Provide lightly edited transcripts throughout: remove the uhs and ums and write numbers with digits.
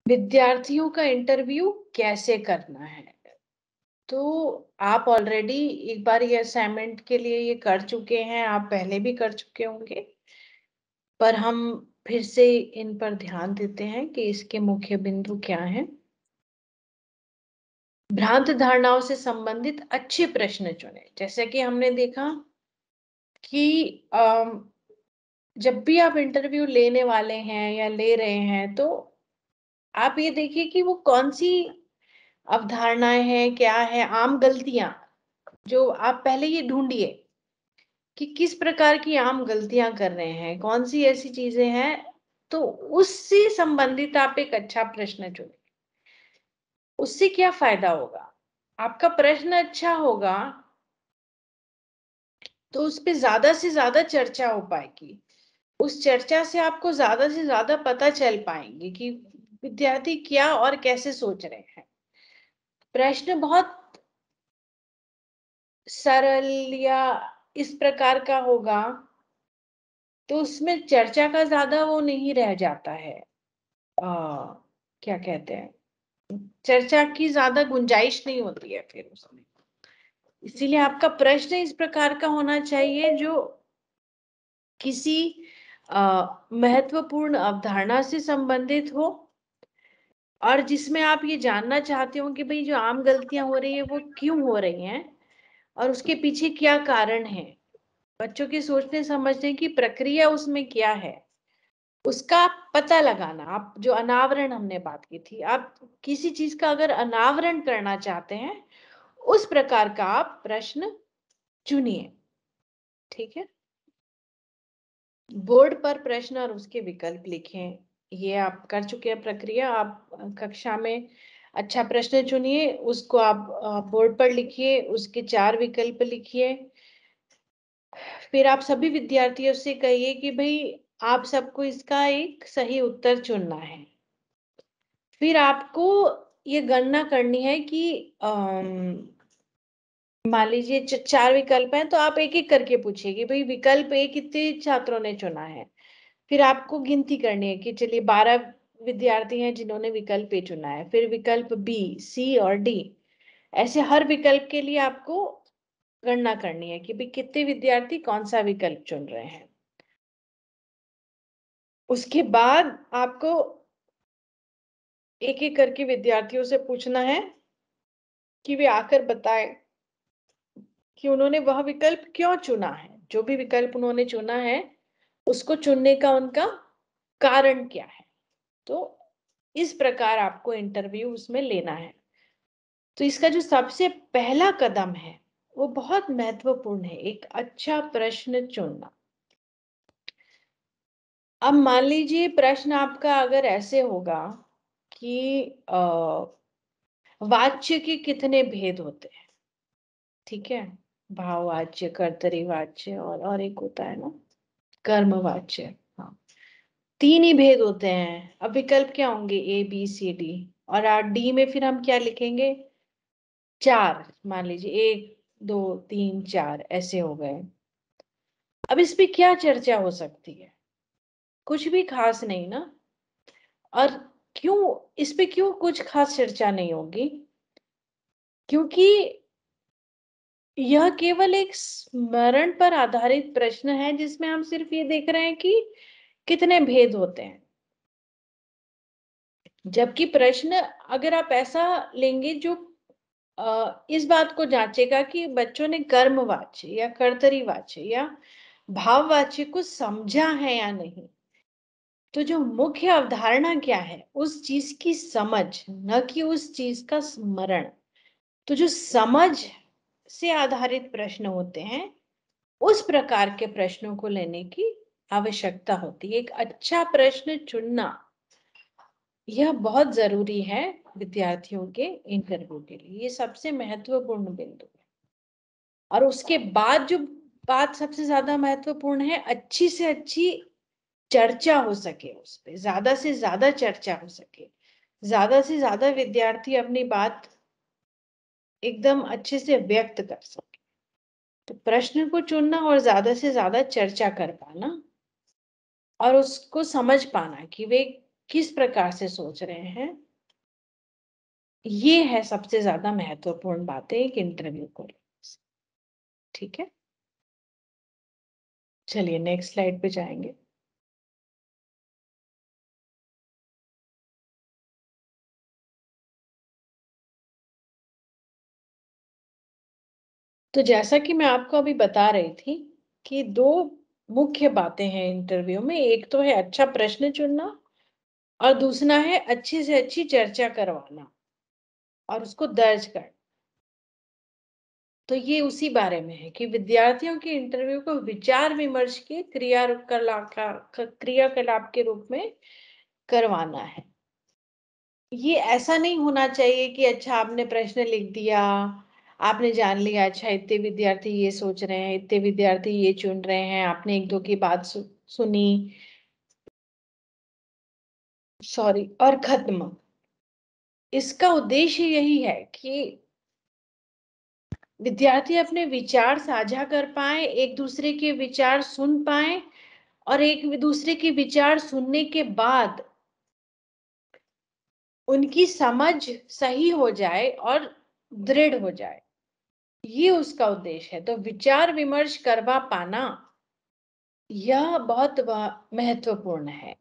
विद्यार्थियों का इंटरव्यू कैसे करना है? तो आप ऑलरेडी एक बार ये असाइनमेंट के लिए ये कर चुके हैं, आप पहले भी कर चुके होंगे, पर हम फिर से इन पर ध्यान देते हैं कि इसके मुख्य बिंदु क्या हैं। भ्रांत धारणाओं से संबंधित अच्छे प्रश्न चुनें। जैसे कि हमने देखा कि जब भी आप इंटरव्यू लेने वाले हैं या ले रहे हैं, तो आप ये देखिए कि वो कौन सी अवधारणाएं हैं, क्या है आम गलतियां, जो आप पहले ये ढूंढिए कि किस प्रकार की आम गलतियां कर रहे हैं, कौन सी ऐसी चीजें हैं, तो उससे संबंधित आप एक अच्छा प्रश्न चुनें। उससे क्या फायदा होगा? आपका प्रश्न अच्छा होगा तो उस पे ज्यादा से ज्यादा चर्चा हो पाएगी। उस चर्चा से आपको ज्यादा से ज्यादा पता चल पाएंगे कि विद्यार्थी क्या और कैसे सोच रहे हैं। प्रश्न बहुत सरल या इस प्रकार का होगा तो उसमें चर्चा का ज्यादा वो नहीं रह जाता है। क्या कहते हैं, चर्चा की ज्यादा गुंजाइश नहीं होती है फिर उसमें। इसीलिए आपका प्रश्न इस प्रकार का होना चाहिए जो किसी महत्वपूर्ण अवधारणा से संबंधित हो, और जिसमें आप ये जानना चाहते हो कि भाई जो आम गलतियां हो रही है वो क्यों हो रही हैं और उसके पीछे क्या कारण है। बच्चों के सोचने समझने की प्रक्रिया उसमें क्या है, उसका पता लगाना। आप जो अनावरण हमने बात की थी, आप किसी चीज का अगर अनावरण करना चाहते हैं, उस प्रकार का आप प्रश्न चुनिए। ठीक है। बोर्ड पर प्रश्न और उसके विकल्प लिखें। ये आप कर चुके हैं प्रक्रिया। आप कक्षा में अच्छा प्रश्न चुनिए, उसको आप बोर्ड पर लिखिए, उसके 4 विकल्प लिखिए। फिर आप सभी विद्यार्थियों से कहिए कि भाई आप सबको इसका एक सही उत्तर चुनना है। फिर आपको ये गणना करनी है कि मान लीजिए 4 विकल्प हैं, तो आप एक एक करके पूछिए कि भाई विकल्प ए कितने छात्रों ने चुना है। फिर आपको गिनती करनी है कि चलिए 12 विद्यार्थी हैं जिन्होंने विकल्प ए चुना है, फिर विकल्प बी, सी और डी। ऐसे हर विकल्प के लिए आपको गणना करनी है कि भाई कितने विद्यार्थी कौन सा विकल्प चुन रहे हैं। उसके बाद आपको एक एक करके विद्यार्थियों से पूछना है कि वे आकर बताएं कि उन्होंने वह विकल्प क्यों चुना है। जो भी विकल्प उन्होंने चुना है उसको चुनने का उनका कारण क्या है। तो इस प्रकार आपको इंटरव्यू उसमें लेना है। तो इसका जो सबसे पहला कदम है वो बहुत महत्वपूर्ण है, एक अच्छा प्रश्न चुनना। अब मान लीजिए प्रश्न आपका अगर ऐसे होगा कि वाच्य के कितने भेद होते हैं। ठीक है। भाववाच्य, कर्तरी और एक होता है ना कर्मवाच्य। हाँ, 3 ही भेद होते हैं। अब विकल्प क्या होंगे? A B C D. और डी में फिर हम क्या लिखेंगे? 4। मान लीजिए 1 2 3 4 ऐसे हो गए। अब इस पे क्या चर्चा हो सकती है? कुछ भी खास नहीं ना। और क्यों इस पे क्यों कुछ खास चर्चा नहीं होगी? क्योंकि यह केवल एक स्मरण पर आधारित प्रश्न है जिसमें हम सिर्फ ये देख रहे हैं कि कितने भेद होते हैं। जबकि प्रश्न अगर आप ऐसा लेंगे जो इस बात को जांचेगा कि बच्चों ने कर्मवाच्य या कर्तरीवाच्य या भाववाच्य को समझा है या नहीं, तो जो मुख्य अवधारणा क्या है उस चीज की समझ, न कि उस चीज का स्मरण। तो जो समझ से आधारित प्रश्न होते हैं उस प्रकार के प्रश्नों को लेने की आवश्यकता होती है। एक अच्छा प्रश्न चुनना यह बहुत जरूरी है विद्यार्थियों के इंटरव्यू के लिए। ये सबसे महत्वपूर्ण बिंदु है। और उसके बाद जो बात सबसे ज्यादा महत्वपूर्ण है, अच्छी से अच्छी चर्चा हो सके, उस पे ज्यादा से ज्यादा चर्चा हो सके, ज्यादा से ज्यादा विद्यार्थी अपनी बात एकदम अच्छे से व्यक्त कर सके। तो प्रश्न को चुनना और ज्यादा से ज्यादा चर्चा कर पाना और उसको समझ पाना कि वे किस प्रकार से सोच रहे हैं, ये है सबसे ज्यादा महत्वपूर्ण बातें एक इंटरव्यू को लेकर। ठीक है, चलिए नेक्स्ट स्लाइड पे जाएंगे। तो जैसा कि मैं आपको अभी बता रही थी कि दो मुख्य बातें हैं इंटरव्यू में, एक तो है अच्छा प्रश्न चुनना और दूसरा है अच्छी से अच्छी चर्चा करवाना और उसको दर्ज कर। तो ये उसी बारे में है कि विद्यार्थियों के इंटरव्यू को विचार विमर्श के क्रियाकलाप के रूप में करवाना है। ये ऐसा नहीं होना चाहिए कि अच्छा आपने प्रश्न लिख दिया, आपने जान लिया अच्छा इतने विद्यार्थी ये सोच रहे हैं, इतने विद्यार्थी ये चुन रहे हैं, आपने एक दो की बात सुनी, सॉरी, और खत्म। इसका उद्देश्य यही है कि विद्यार्थी अपने विचार साझा कर पाए, एक दूसरे के विचार सुन पाए और एक दूसरे के विचार सुनने के बाद उनकी समझ सही हो जाए और दृढ़ हो जाए, ये उसका उद्देश्य है। तो विचार विमर्श करवा पाना यह बहुत महत्वपूर्ण है।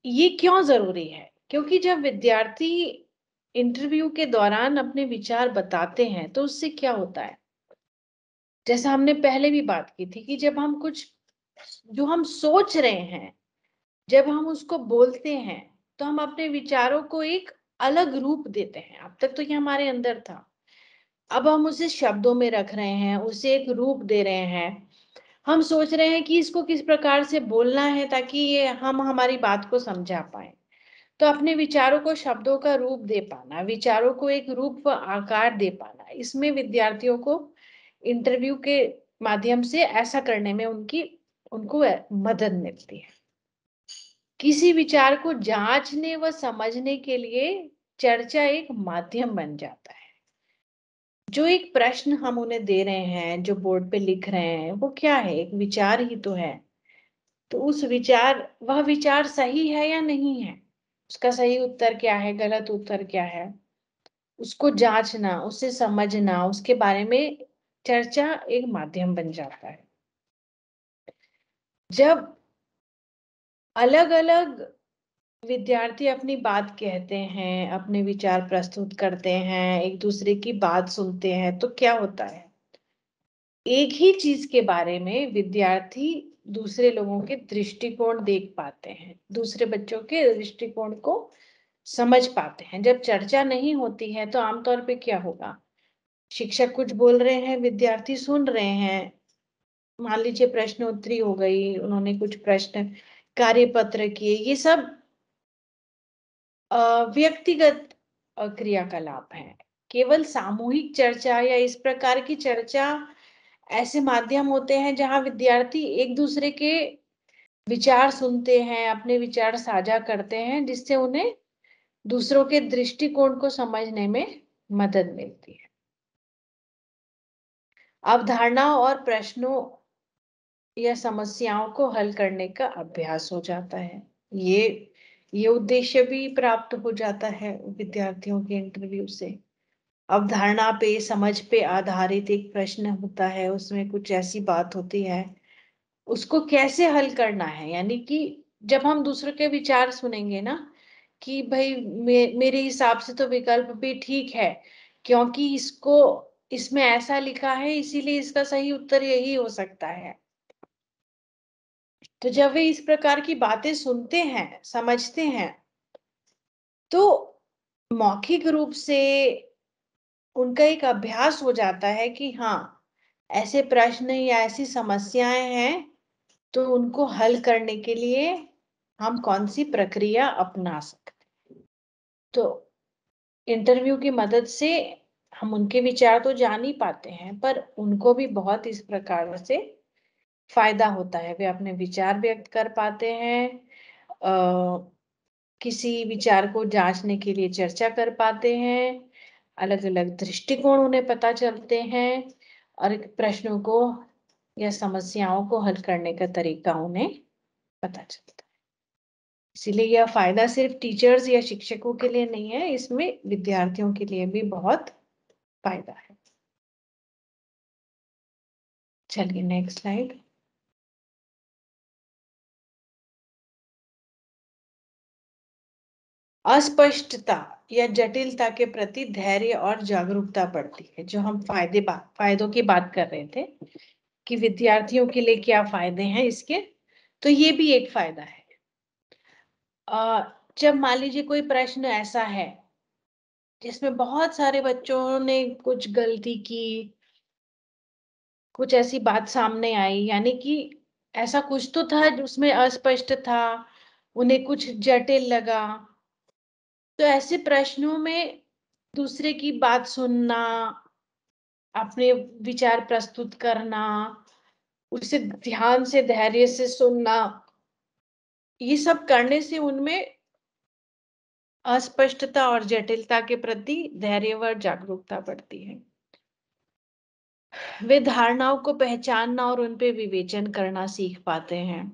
ये क्यों जरूरी है? क्योंकि जब विद्यार्थी इंटरव्यू के दौरान अपने विचार बताते हैं तो उससे क्या होता है, जैसा हमने पहले भी बात की थी कि जब हम कुछ जो हम सोच रहे हैं जब हम उसको बोलते हैं तो हम अपने विचारों को एक अलग रूप देते हैं। अब तक तो ये हमारे अंदर था, अब हम उसे शब्दों में रख रहे हैं, उसे एक रूप दे रहे हैं। हम सोच रहे हैं कि इसको किस प्रकार से बोलना है ताकि ये हम हमारी बात को समझा पाए। तो अपने विचारों को शब्दों का रूप दे पाना, विचारों को एक रूप व आकार दे पाना, इसमें विद्यार्थियों को इंटरव्यू के माध्यम से ऐसा करने में उनको मदद मिलती है। किसी विचार को जांचने व समझने के लिए चर्चा एक माध्यम बन जाता है। जो एक प्रश्न हम उन्हें दे रहे हैं, जो बोर्ड पे लिख रहे हैं, वो क्या है? एक विचार ही तो है। तो वह विचार सही है या नहीं है, उसका सही उत्तर क्या है, गलत उत्तर क्या है, उसको जांचना, उसे समझना, उसके बारे में चर्चा एक माध्यम बन जाता है। जब अलग अलग विद्यार्थी अपनी बात कहते हैं, अपने विचार प्रस्तुत करते हैं, एक दूसरे की बात सुनते हैं, तो क्या होता है, एक ही चीज के बारे में विद्यार्थी दूसरे लोगों के दृष्टिकोण देख पाते हैं, दूसरे बच्चों के दृष्टिकोण को समझ पाते हैं। जब चर्चा नहीं होती है तो आमतौर पे क्या होगा, शिक्षक कुछ बोल रहे हैं, विद्यार्थी सुन रहे हैं, मान लीजिए प्रश्न उत्तरी हो गई, उन्होंने कुछ प्रश्न कार्यपत्र किए, ये सब व्यक्तिगत क्रियाकलाप हैं। केवल सामूहिक चर्चा या इस प्रकार की चर्चा ऐसे माध्यम होते हैं जहां विद्यार्थी एक दूसरे के विचार सुनते हैं, अपने विचार साझा करते हैं, जिससे उन्हें दूसरों के दृष्टिकोण को समझने में मदद मिलती है। अवधारणाओं और प्रश्नों या समस्याओं को हल करने का अभ्यास हो जाता है। ये ये उद्देश्य भी प्राप्त हो जाता है विद्यार्थियों के इंटरव्यू से। अवधारणा पे, समझ पे आधारित एक प्रश्न होता है, उसमें कुछ ऐसी बात होती है, उसको कैसे हल करना है। यानी कि जब हम दूसरों के विचार सुनेंगे ना कि भाई मेरे हिसाब से तो विकल्प भी ठीक है, क्योंकि इसको इसमें ऐसा लिखा है, इसीलिए इसका सही उत्तर यही हो सकता है। तो जब वे इस प्रकार की बातें सुनते हैं, समझते हैं, तो मौखिक रूप से उनका एक अभ्यास हो जाता है कि हाँ, ऐसे प्रश्न या ऐसी समस्याएं हैं तो उनको हल करने के लिए हम कौन सी प्रक्रिया अपना सकते। तो इंटरव्यू की मदद से हम उनके विचार तो जान ही पाते हैं, पर उनको भी बहुत इस प्रकार से फायदा होता है, वे अपने विचार व्यक्त कर पाते हैं, किसी विचार को जांचने के लिए चर्चा कर पाते हैं, अलग अलग दृष्टिकोण उन्हें पता चलते हैं और प्रश्नों को या समस्याओं को हल करने का तरीका उन्हें पता चलता है। इसीलिए यह फायदा सिर्फ टीचर्स या शिक्षकों के लिए नहीं है, इसमें विद्यार्थियों के लिए भी बहुत फायदा है। चलिए नेक्स्ट स्लाइड। अस्पष्टता या जटिलता के प्रति धैर्य और जागरूकता बढ़ती है। जो हम फायदों की बात कर रहे थे कि विद्यार्थियों के लिए क्या फायदे हैं इसके, तो ये भी एक फायदा है। जब मान लीजिए कोई प्रश्न ऐसा है जिसमें बहुत सारे बच्चों ने कुछ गलती की, कुछ ऐसी बात सामने आई, यानी कि ऐसा कुछ तो था उसमें अस्पष्ट था, उन्हें कुछ जटिल लगा, तो ऐसे प्रश्नों में दूसरे की बात सुनना, अपने विचार प्रस्तुत करना, उसे ध्यान से धैर्य से सुनना, ये सब करने से उनमें अस्पष्टता और जटिलता के प्रति धैर्य व जागरूकता बढ़ती है। वे धारणाओं को पहचानना और उन पे विवेचन करना सीख पाते हैं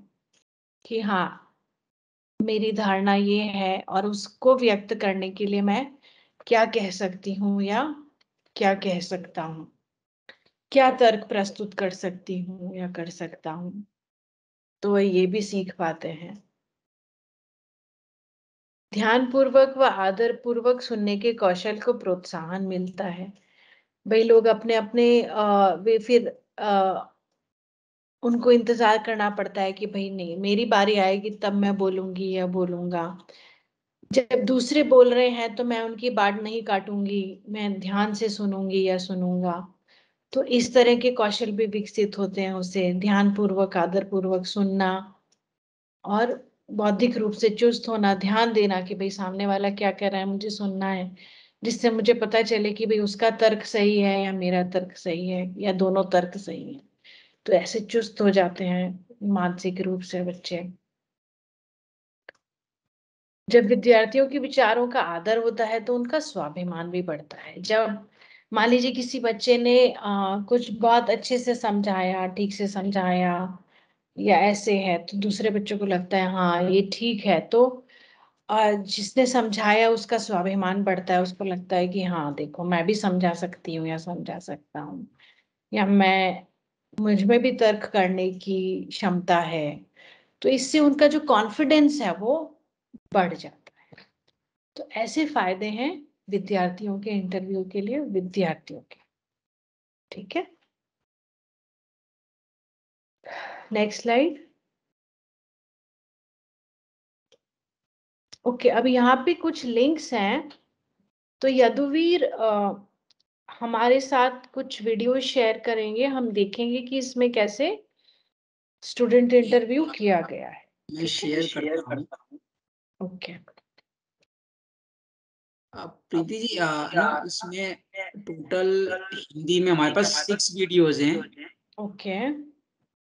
कि हाँ, मेरी धारणा ये है और उसको व्यक्त करने के लिए मैं क्या कह सकती हूँ या क्या कह सकता हूँ, क्या तर्क प्रस्तुत कर सकती हूँ या कर सकता हूँ, तो वह ये भी सीख पाते हैं। ध्यानपूर्वक व आदर पूर्वक सुनने के कौशल को प्रोत्साहन मिलता है। भाई लोग अपने अपने वे फिर उनको इंतजार करना पड़ता है कि भाई नहीं, मेरी बारी आएगी तब मैं बोलूंगी या बोलूंगा। जब दूसरे बोल रहे हैं तो मैं उनकी बात नहीं काटूंगी, मैं ध्यान से सुनूंगी या सुनूंगा। तो इस तरह के कौशल भी विकसित होते हैं, उसे ध्यान पूर्वक आदर पूर्वक सुनना और बौद्धिक रूप से चुस्त होना, ध्यान देना कि भाई सामने वाला क्या कह रहा है, मुझे सुनना है, जिससे मुझे पता चले कि भाई उसका तर्क सही है या मेरा तर्क सही है या दोनों तर्क सही है। तो ऐसे चुस्त हो जाते हैं मानसिक रूप से बच्चे। जब विद्यार्थियों के विचारों का आदर होता है तो उनका स्वाभिमान भी बढ़ता है। जब मान लीजिए किसी बच्चे ने कुछ बहुत अच्छे से समझाया, ठीक से समझाया या ऐसे है, तो दूसरे बच्चों को लगता है हाँ ये ठीक है, तो जिसने समझाया उसका स्वाभिमान बढ़ता है, उसको लगता है कि हाँ देखो, मैं भी समझा सकती हूँ या समझा सकता हूँ, या मैं मुझ में भी तर्क करने की क्षमता है। तो इससे उनका जो कॉन्फिडेंस है वो बढ़ जाता है। तो ऐसे फायदे हैं विद्यार्थियों के, इंटरव्यू के लिए विद्यार्थियों के। ठीक है, नेक्स्ट स्लाइड। ओके, अब यहाँ पे कुछ लिंक्स हैं। तो यदुवीर हमारे साथ कुछ वीडियो शेयर करेंगे, हम देखेंगे कि इसमें कैसे स्टूडेंट इंटरव्यू किया गया है। मैं शेयर करता हूँ। ओके, प्रीति जी, ना इसमें टोटल हिंदी में हमारे पास 6 वीडियोज हैं। ओके,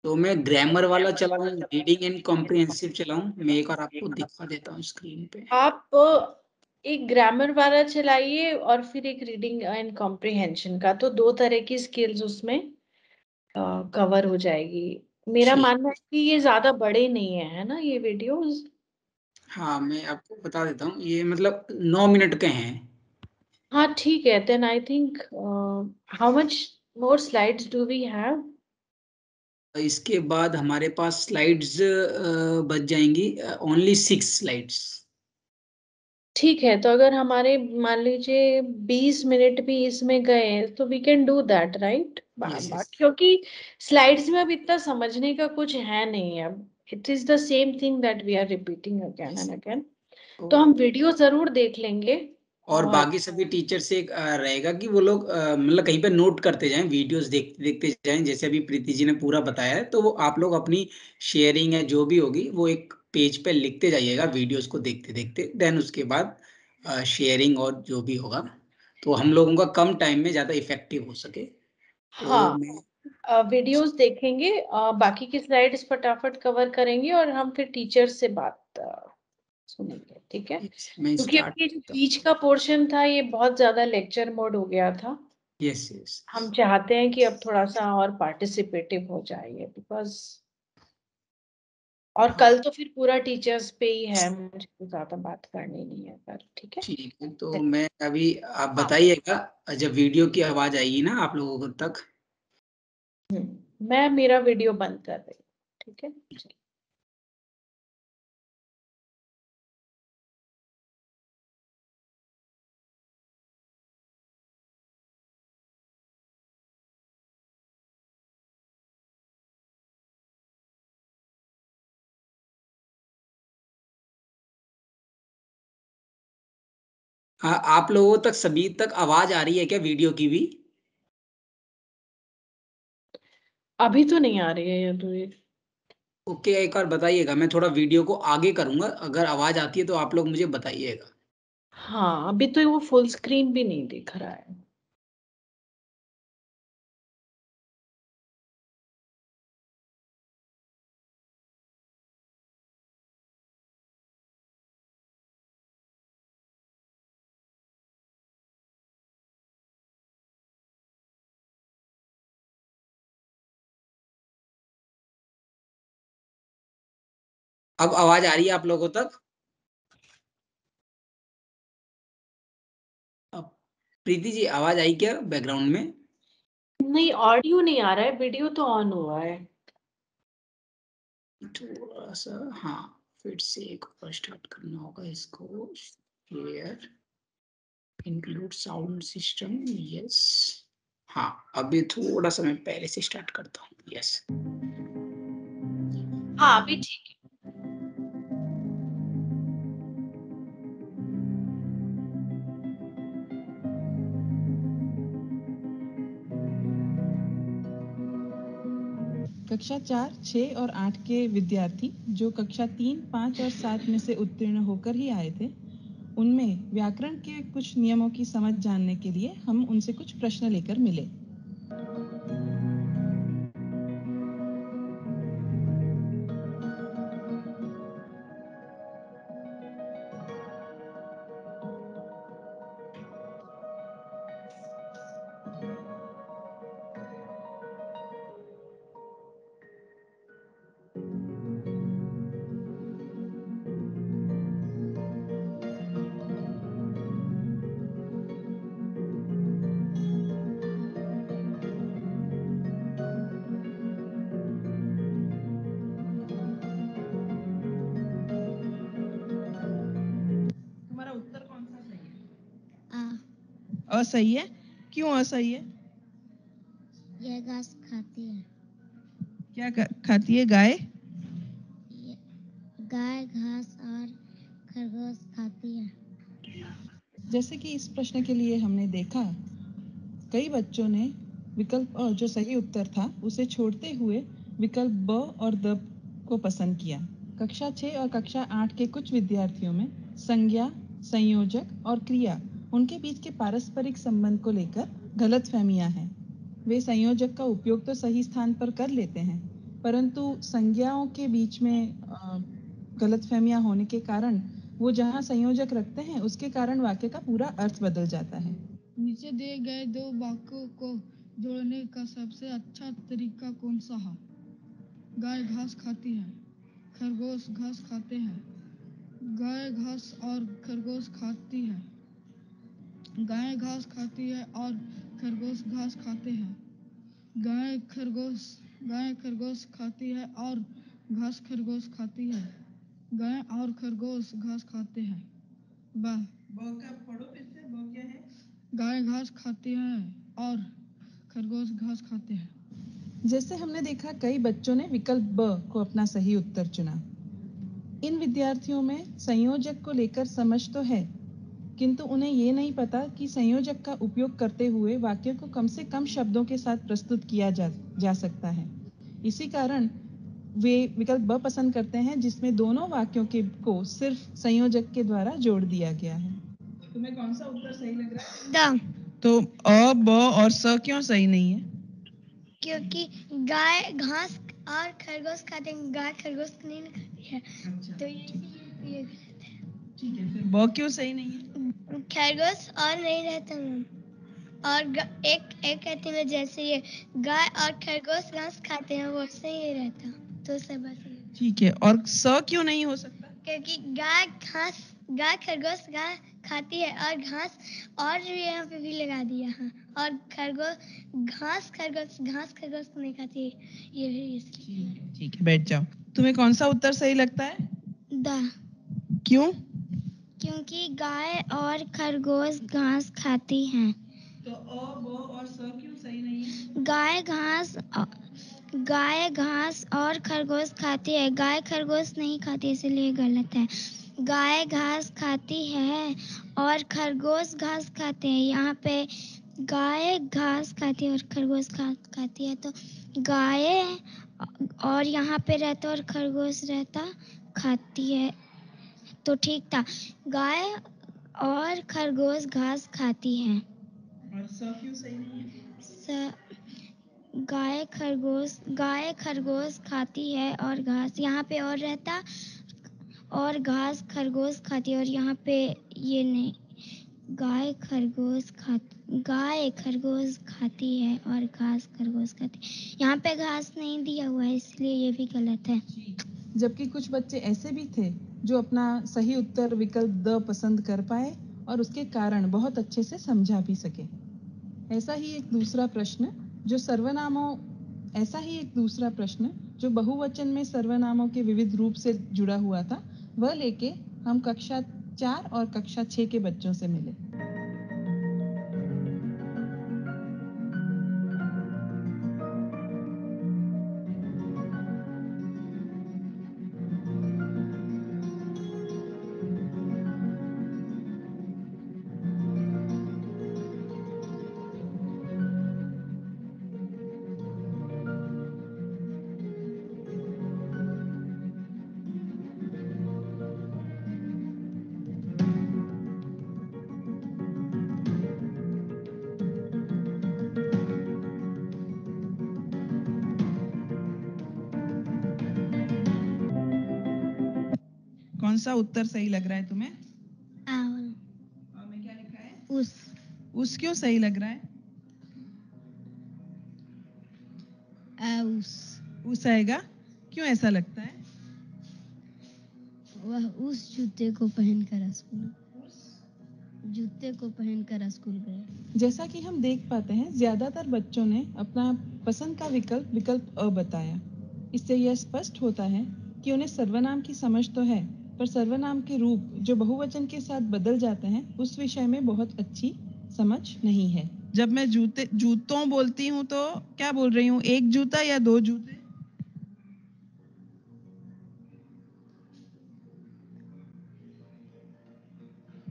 तो मैं ग्रामर वाला चलाऊं, रीडिंग एंड कॉम्प्रिहेंसिव चलाऊं? मैं एक बार आपको दिखा देता हूँ स्क्रीन पे। आप एक ग्रामर वाला चलाइए और फिर एक रीडिंग एंड कॉम्प्रिहेंशन का, तो दो तरह की स्किल्स उसमें कवर हो जाएगी। मेरा ठीक, मानना है कि ये ज्यादा बड़े नहीं है ना ये वीडियोस। हाँ मैं आपको बता देता हूँ, ये मतलब 9 मिनट के हैं। हाँ ठीक है, then I think how much more slides do we have? इसके बाद हमारे पास स्लाइड्स बच जाएंगी, ओनली 6 स्लाइड्स। ठीक है, तो अगर हमारे मान लीजिए 20 मिनट भी इसमें गए तो we can do that right, बार यस बार, यस। क्योंकि स्लाइड्स में अब इतना समझने का कुछ है नहीं। अब it is the same thing that we are repeating again and again. तो हम वीडियो जरूर देख लेंगे। और और बाकी सभी टीचर से एक रहेगा कि वो लोग मतलब कहीं पे नोट करते जाएं, वीडियोस देखते देखते जाएं। जैसे अभी प्रीति जी ने पूरा बताया है, तो वो आप लोग अपनी शेयरिंग है जो भी होगी वो एक पेज पे लिखते जाइएगा वीडियोस को देखते देखते। देन उसके बाद शेयरिंग और जो भी होगा, तो हम लोगों का कम टाइम में ज़्यादा इफेक्टिव हो सके। तो हाँ, मैं वीडियोस देखेंगे, बाकी की स्लाइड्स फटाफट कवर करेंगे और हम फिर टीचर से बात सुनेंगे। ठीक है, मैं क्योंकि स्टार्ट अब ये जो करता हूँ। बीच का पोर्शन था ये बहुत ज्यादा लेक्चर मोड हो गया था। Yes yes. हम चाहते हैं कि अब थोड़ा सा और पार्टिसिपेटिव हो जाए, बिकॉज और हाँ। कल तो फिर पूरा टीचर्स पे ही है, मुझे तो ज़्यादा बात करनी नहीं है पर ठीक है? ठीक है, तो मैं अभी आप हाँ। बताइएगा जब वीडियो की आवाज़ आएगी ना आप लोगों तक। मैं मेरा वीडियो बंद कर रही हूँ, ठीक है? चलिए। हाँ, आप लोगों तक सभी तक आवाज़ आ रही है क्या वीडियो की भी? अभी तो नहीं आ रही है ये तो ये। ओके, एक बार बताइएगा, मैं थोड़ा वीडियो को आगे करूँगा, अगर आवाज़ आती है तो आप लोग मुझे बताइएगा। हाँ, अभी तो वो फुल स्क्रीन भी नहीं दिख रहा है। अब आवाज़ आ रही है आप लोगों तक? अब प्रीति जी आवाज़ आई क्या बैकग्राउंड में? नहीं, ऑडियो नहीं आ रहा है, वीडियो तो ऑन हुआ है। थोड़ा-सा हाँ, फिर से एक बार स्टार्ट करना होगा इसको। Share, include sound system, yes. हाँ, अभी थोड़ा-सा मैं पहले से स्टार्ट करता हूँ, यस। हाँ, अभी ठीक है। कक्षा 4, 6 और 8 के विद्यार्थी जो कक्षा 3, 5 और 7 में से उत्तीर्ण होकर ही आए थे, उनमें व्याकरण के कुछ नियमों की समझ जानने के लिए हम उनसे कुछ प्रश्न लेकर मिले। तुम्हारा उत्तर कौन सा सही है? असही है? क्यों असही है? यह घास खाती है। क्या खाती है गाय? गाय घास और खरगोश खाती है। जैसे कि इस प्रश्न के लिए हमने देखा, कई बच्चों ने विकल्प अ जो सही उत्तर था उसे छोड़ते हुए विकल्प ब और द को पसंद किया। कक्षा 6 और कक्षा 8 के कुछ विद्यार्थियों में संज्ञा, संयोजक और क्रिया उनके बीच के पारस्परिक संबंध को लेकर गलतफहमियां हैं। वे संयोजक का उपयोग तो सही स्थान पर कर लेते हैं, परंतु संज्ञाओं के बीच में गलतफहमियां होने के कारण वो जहाँ संयोजक रखते हैं उसके कारण वाक्य का पूरा अर्थ बदल जाता है। नीचे दिए गए दो वाक्यों को जोड़ने का सबसे अच्छा तरीका कौन सा है? गाय घास खाती है, खरगोश घास खाते हैं। गाय घास और खरगोश खाती है। गाय घास खाती है और खरगोश घास खाते हैं। गाय खरगोश खाती है और घास खरगोश खाती है। गाय और खरगोश घास खाते हैं। वाह। पढ़ो फिर से, क्या है? गाय घास खाती है और खरगोश घास खाते हैं। जैसे हमने देखा, कई बच्चों ने विकल्प ब को अपना सही उत्तर चुना। इन विद्यार्थियों में संयोजक को लेकर समझ तो है, किंतु उन्हें ये नहीं पता कि संयोजक का उपयोग करते हुए वाक्य को कम से कम शब्दों के साथ प्रस्तुत किया जा सकता है। इसी कारण वे विकल्प ब पसंद करते हैं, जिसमें दोनों वाक्यों को सिर्फ संयोजक के द्वारा जोड़ दिया गया है। तुम्हें कौन सा उत्तर सही लग रहा है? तो अ, ब और स क्यों सही नहीं है? क्योंकि गाय घास और खरगोश खाते हैं, गाय खरगोश नहीं ना खाती है। अच्छा, तो ये ठीक है, फिर ब क्यों सही नहीं है? खरगोश और नहीं रहता मैम। और एक कहती है जैसे ये गाय और खरगोश घास खाते हैं वैसे ही रहता, तो सब बात ठीक है, और स क्यों नहीं हो सकता? क्योंकि गाय खरगोश घास खाती है और घास, और यहाँ पे भी लगा दिया। हाँ, और घास खरगोश को नहीं खाती है, ये भी इसलिए। ठीक है, बैठ जाओ। तुम्हें कौन सा उत्तर सही लगता है? द क्यों? क्योंकि गाय और खरगोश घास खाती हैं। तो अ, ब और स क्यों सही नहीं है? गाय घास और खरगोश खाती है, गाय खरगोश नहीं खाती, इसलिए गलत है। गाय घास खाती है और खरगोश घास खाते हैं। यहाँ पे गाय घास खाती है और खरगोश घास खाती है, तो गाय और यहाँ पे रहता और खरगोश रहता खाती है, तो ठीक था। गाय और खरगोश घास खाती हैं। और स क्यों सही नहीं है? गाय खरगोश खाती है और घास, यहाँ पे और रहता और घास खरगोश खाती है, और यहाँ पे ये नहीं। गाय खरगोश खाती है और घास खरगोश खाती है। यहाँ पे घास नहीं दिया हुआ है, इसलिए ये भी गलत है। जबकि कुछ बच्चे ऐसे भी थे जो अपना सही उत्तर विकल्प द पसंद कर पाए और उसके कारण बहुत अच्छे से समझा भी सके। ऐसा ही एक दूसरा प्रश्न जो बहुवचन में सर्वनामों के विविध रूप से जुड़ा हुआ था, वह लेके हम कक्षा 4 और कक्षा 6 के बच्चों से मिले। कौन सा उत्तर सही लग रहा है तुम्हें? और में क्या लिखा है? उस क्यों सही लग रहा है? उस आएगा। क्यों ऐसा लगता है? वह उस जूते को पहनकर स्कूल गए। जैसा कि हम देख पाते हैं, ज्यादातर बच्चों ने अपना पसंद का विकल्प अ बताया। इससे यह स्पष्ट होता है कि उन्हें सर्वनाम की समझ तो है, पर सर्वनाम के रूप जो बहुवचन के साथ बदल जाते हैं, उस विषय में बहुत अच्छी समझ नहीं है। जब मैं जूतों बोलती हूँ तो क्या बोल रही हूँ? एक जूता या दो जूते?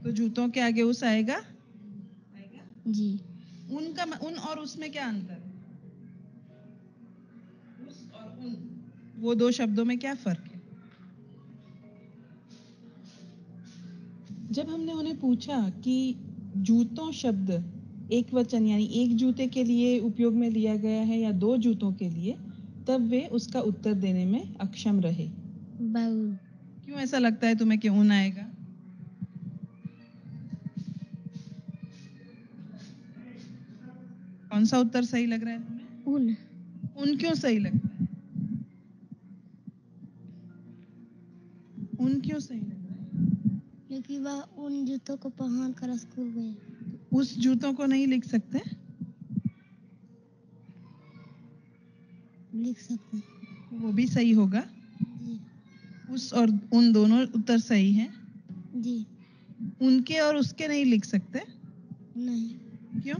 तो जूतों के आगे उस आएगा? जी। उन और उसमें क्या अंतर है? उस और उन, वो दो शब्दों में क्या फर्क है? जब हमने उन्हें पूछा कि जूतों शब्द एक वचन यानी एक जूते के लिए उपयोग में लिया गया है या दो जूतों के लिए, तब वे उसका उत्तर देने में अक्षम रहे। क्यों ऐसा लगता है तुम्हें कि उन आएगा? कौन सा उत्तर सही लग रहा है तुम्हें? उन क्यों सही लगता है? उन क्यों सही लग रहा है? क्योंकि वह उन जूतों को पहन कर स्कूल गए। उस जूतों को नहीं लिख सकते? लिख सकते। वो भी सही होगा। जी। उस और उन दोनों उत्तर सही हैं। जी। उनके और उसके नहीं लिख सकते? नहीं। क्यों?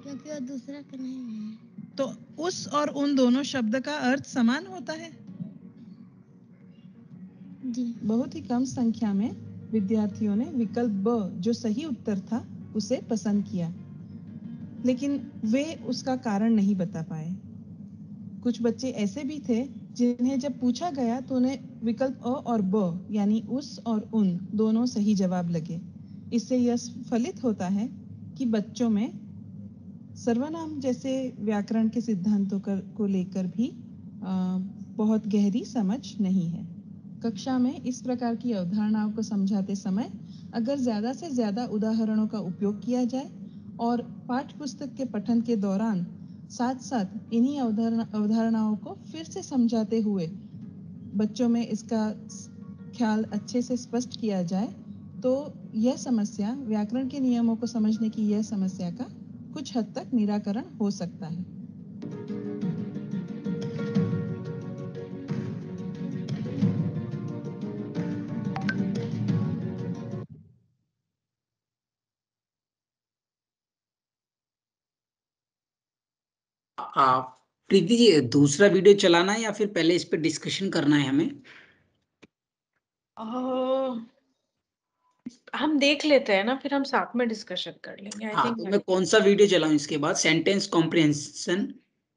क्योंकि वो दूसरा का नहीं है। तो उस और उन दोनों शब्द का अर्थ समान होता है। जी। बहुत ही कम संख्या में विद्यार्थियों ने विकल्प ब जो सही उत्तर था उसे पसंद किया, लेकिन वे उसका कारण नहीं बता पाए। कुछ बच्चे ऐसे भी थे जिन्हें जब पूछा गया तो उन्हें विकल्प अ और ब यानी उस और उन दोनों सही जवाब लगे। इससे यह फलित होता है कि बच्चों में सर्वनाम जैसे व्याकरण के सिद्धांतों को लेकर भी बहुत गहरी समझ नहीं है। कक्षा में इस प्रकार की अवधारणाओं को समझाते समय अगर ज्यादा से ज्यादा उदाहरणों का उपयोग किया जाए और पाठ्य पुस्तक के पठन के दौरान साथ साथ इन्हीं अवधारणाओं को फिर से समझाते हुए बच्चों में इसका ख्याल अच्छे से स्पष्ट किया जाए तो यह समस्या, व्याकरण के नियमों को समझने की यह समस्या का कुछ हद तक निराकरण हो सकता है। आप प्रीति जी दूसरा वीडियो चलाना है या फिर पहले इस पे डिस्कशन करना है हमें? हम देख लेते हैं ना, फिर हम साथ में डिस्कशन कर लेंगे। आई हाँ, थिंक तो मैं कौन सा वीडियो चलाऊं इसके बाद? Sentence comprehension?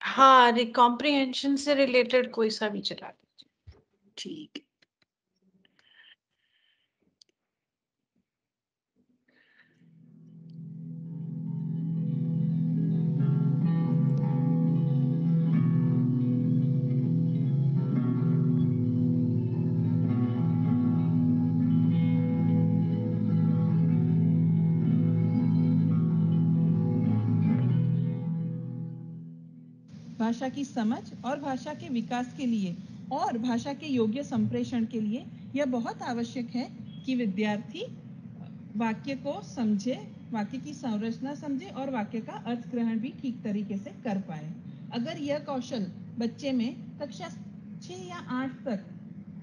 हाँ, कॉम्प्रिहेंशन से रिलेटेड कोई सा भी चला दीजिए। ठीक है। भाषा की समझ और भाषा के विकास के लिए और भाषा के योग्य संप्रेषण के लिए यह बहुत आवश्यक है कि विद्यार्थी वाक्य को समझे, वाक्य की संरचना समझे और वाक्य का अर्थ ग्रहण भी ठीक तरीके से कर पाए। अगर यह कौशल बच्चे में कक्षा 6 या 8 तक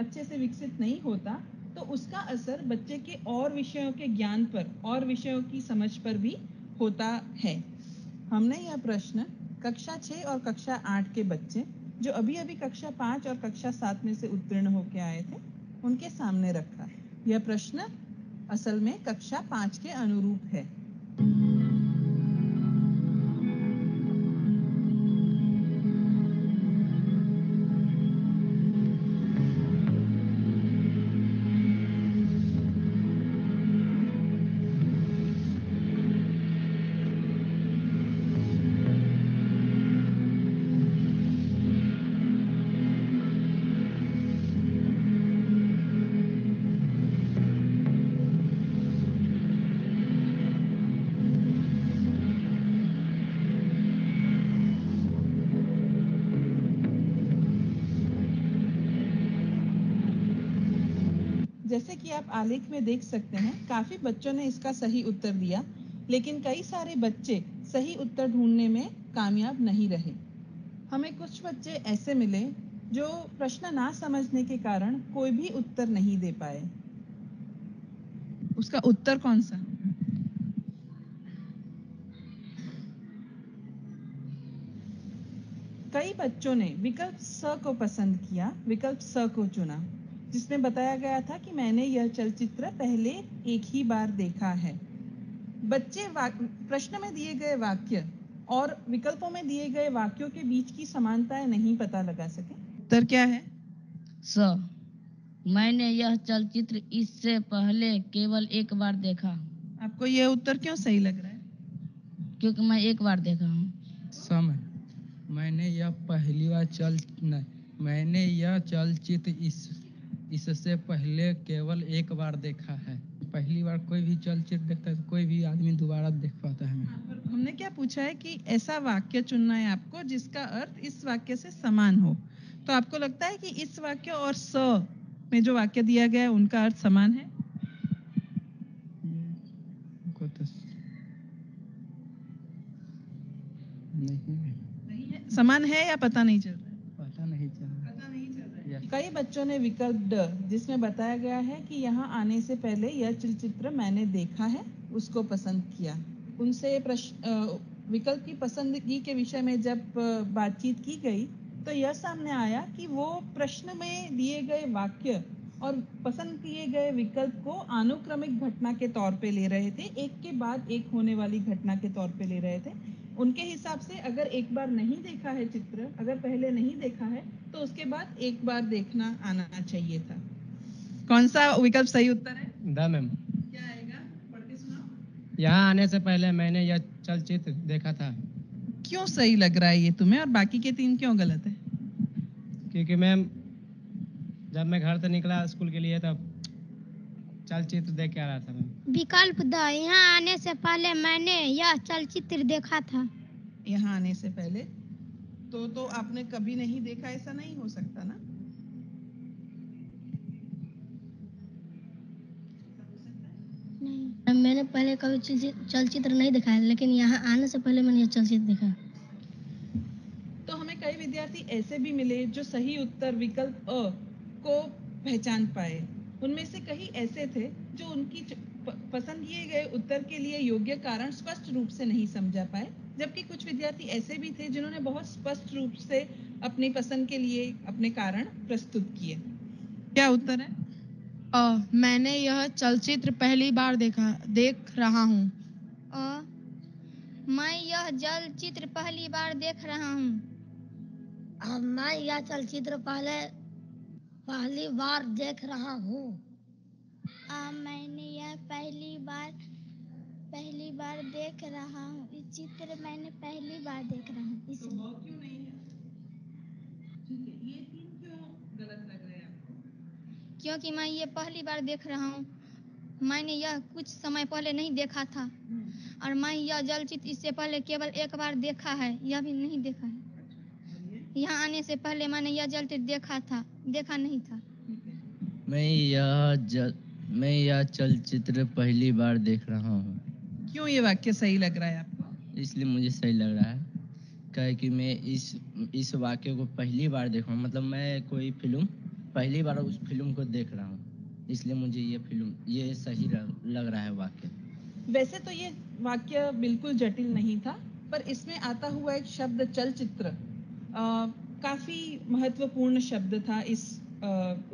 अच्छे से विकसित नहीं होता तो उसका असर बच्चे के और विषयों के ज्ञान पर और विषयों की समझ पर भी होता है। हमने यह प्रश्न कक्षा 6 और कक्षा 8 के बच्चे जो अभी कक्षा 5 और कक्षा 7 में से उत्तीर्ण होकर आए थे उनके सामने रखा। यह प्रश्न असल में कक्षा 5 के अनुरूप है। जैसे कि आप आलेख में देख सकते हैं, काफी बच्चों ने इसका सही उत्तर दिया, लेकिन कई सारे बच्चे सही उत्तर ढूंढने में कामयाब नहीं रहे। हमें कुछ बच्चे ऐसे मिले जो प्रश्न ना समझने के कारण कोई भी उत्तर नहीं दे पाए। उसका उत्तर कौन सा? कई बच्चों ने विकल्प स को पसंद किया, विकल्प स को चुना, जिसमें बताया गया था कि मैंने यह चलचित्र पहले एक ही बार देखा है। बच्चे प्रश्न में दिए गए वाक्य और विकल्पों में दिए गए वाक्यों के बीच की समानताएं नहीं पता लगा सके। उत्तर क्या है? स। मैंने यह चलचित्र इससे पहले केवल एक बार देखा। आपको यह उत्तर क्यों सही लग रहा है? क्योंकि मैं एक बार देखा हूँ। समय। मैंने यह चलचित्र इससे पहले केवल एक बार देखा है। पहली बार कोई भी चलचित्र देखता है तो कोई भी आदमी दोबारा देख पाता है। हमने क्या पूछा है कि ऐसा वाक्य चुनना है आपको जिसका अर्थ इस वाक्य से समान हो। तो आपको लगता है कि इस वाक्य और स में जो वाक्य दिया गया है उनका अर्थ समान है? नहीं है। समान है या पता नहीं चल रहा है? पता नहीं चल रहा। पता नहीं चल रहा है। कई बच्चों ने विकल्प ड, जिसमें बताया गया है कि यहाँ आने से पहले यह चलचित्र मैंने देखा है, उसको पसंद किया। उनसे विकल्प की पसंदगी के विषय में जब बातचीत की गई तो यह सामने आया कि वो प्रश्न में दिए गए वाक्य और पसंद किए गए विकल्प को अनुक्रमिक घटना के तौर पे ले रहे थे, एक के बाद एक होने वाली घटना के तौर पे ले रहे थे। उनके हिसाब से अगर एक बार नहीं देखा है चित्र, अगर पहले नहीं देखा है तो उसके बाद एक बार देखना आना चाहिए था। कौन सा विकल्प सही उत्तर है? The ma'am. क्या आएगा? पढ़ के सुनाओ। यहाँ आने से पहले मैंने यह चलचित्र देखा था। क्यों सही लग रहा है ये तुम्हें और बाकी के 3 क्यों गलत है? क्योंकि मैम जब मैं घर से निकला स्कूल के लिए तब चलचित्र देख के आ रहा था मैम। विकल्प द, यहाँ आने से पहले मैंने यह चलचित्र देखा था। यहाँ आने से पहले तो आपने कभी नहीं देखा, ऐसा नहीं हो सकता ना? नहीं, मैंने पहले कभी चलचित्र नहीं देखा है, लेकिन यहाँ आने से पहले मैंने ये चलचित्र देखा। तो हमें कई विद्यार्थी ऐसे भी मिले जो सही उत्तर विकल्प अ को पहचान पाए। उनमें से कई ऐसे थे जो उनकी पसंद किए गए उत्तर के लिए योग्य कारण स्पष्ट रूप से नहीं समझा पाए, जबकि कुछ विद्यार्थी ऐसे भी थे जिन्होंने बहुत स्पष्ट रूप से अपनी पसंद के लिए अपने कारण प्रस्तुत किए। क्या उत्तर है? मैंने यह चलचित्र पहली बार देख रहा हूँ। मैं यह चलचित्र पहली बार देख रहा हूँ। मैं यह चलचित्र पहली बार देख रहा हूँ। मैंने यह पहली बार देख रहा हूँ। इस चित्र मैंने पहली बार देख रहा हूँ, इसलिए। क्यों नहीं है? ठीक है, ये तीन क्यों गलत लग रहे हैं आपको? क्योंकि मैं ये पहली बार देख रहा हूँ। मैंने यह कुछ समय पहले नहीं देखा था, और मैं यह चलचित्र इससे पहले केवल एक बार देखा है, यह भी नहीं देखा है। यहाँ आने से पहले मैंने यह चलचित्र देखा नहीं था। मैं यह चलचित्र पहली बार देख रहा हूँ। क्यों ये वाक्य सही लग रहा है आपको? इसलिए मुझे सही लग रहा है, क्या कि मैं इस वाक्य को पहली बार देख रहा हूँ, मतलब मैं कोई फिल्म पहली बार उस फिल्म को देख रहा हूँ, इसलिए मुझे ये सही लग रहा है वाक्य। वैसे तो ये वाक्य बिल्कुल जटिल नहीं था, पर इसमें आता हुआ एक शब्द चलचित्र काफी महत्वपूर्ण शब्द था इस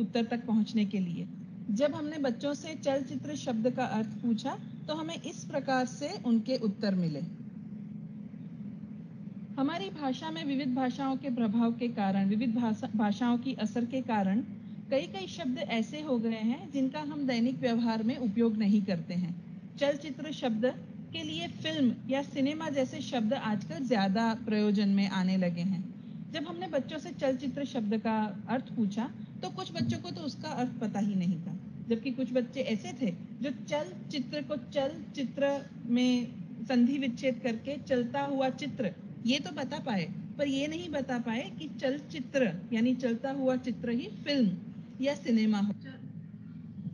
उत्तर तक पहुंचने के लिए। जब हमने बच्चों से चलचित्र शब्द का अर्थ पूछा तो हमें इस प्रकार से उनके उत्तर मिले। हमारी भाषा में विविध भाषाओं के प्रभाव के कारण, विविध भाषाओं की असर के कारण कई शब्द ऐसे हो गए हैं जिनका हम दैनिक व्यवहार में उपयोग नहीं करते हैं। चलचित्र शब्द के लिए फिल्म या सिनेमा जैसे शब्द आजकल ज्यादा प्रयोजन में आने लगे हैं। जब हमने बच्चों से चलचित्र शब्द का अर्थ पूछा तो कुछ बच्चों को तो उसका अर्थ पता ही नहीं था, जबकि कुछ बच्चे ऐसे थे जो चलचित्र को चलचित्र में संधि विच्छेद करके चलता हुआ चित्र ये तो बता पाए, पर ये नहीं बता पाए कि चलचित्र यानी चलता हुआ चित्र ही फिल्म या सिनेमा हो।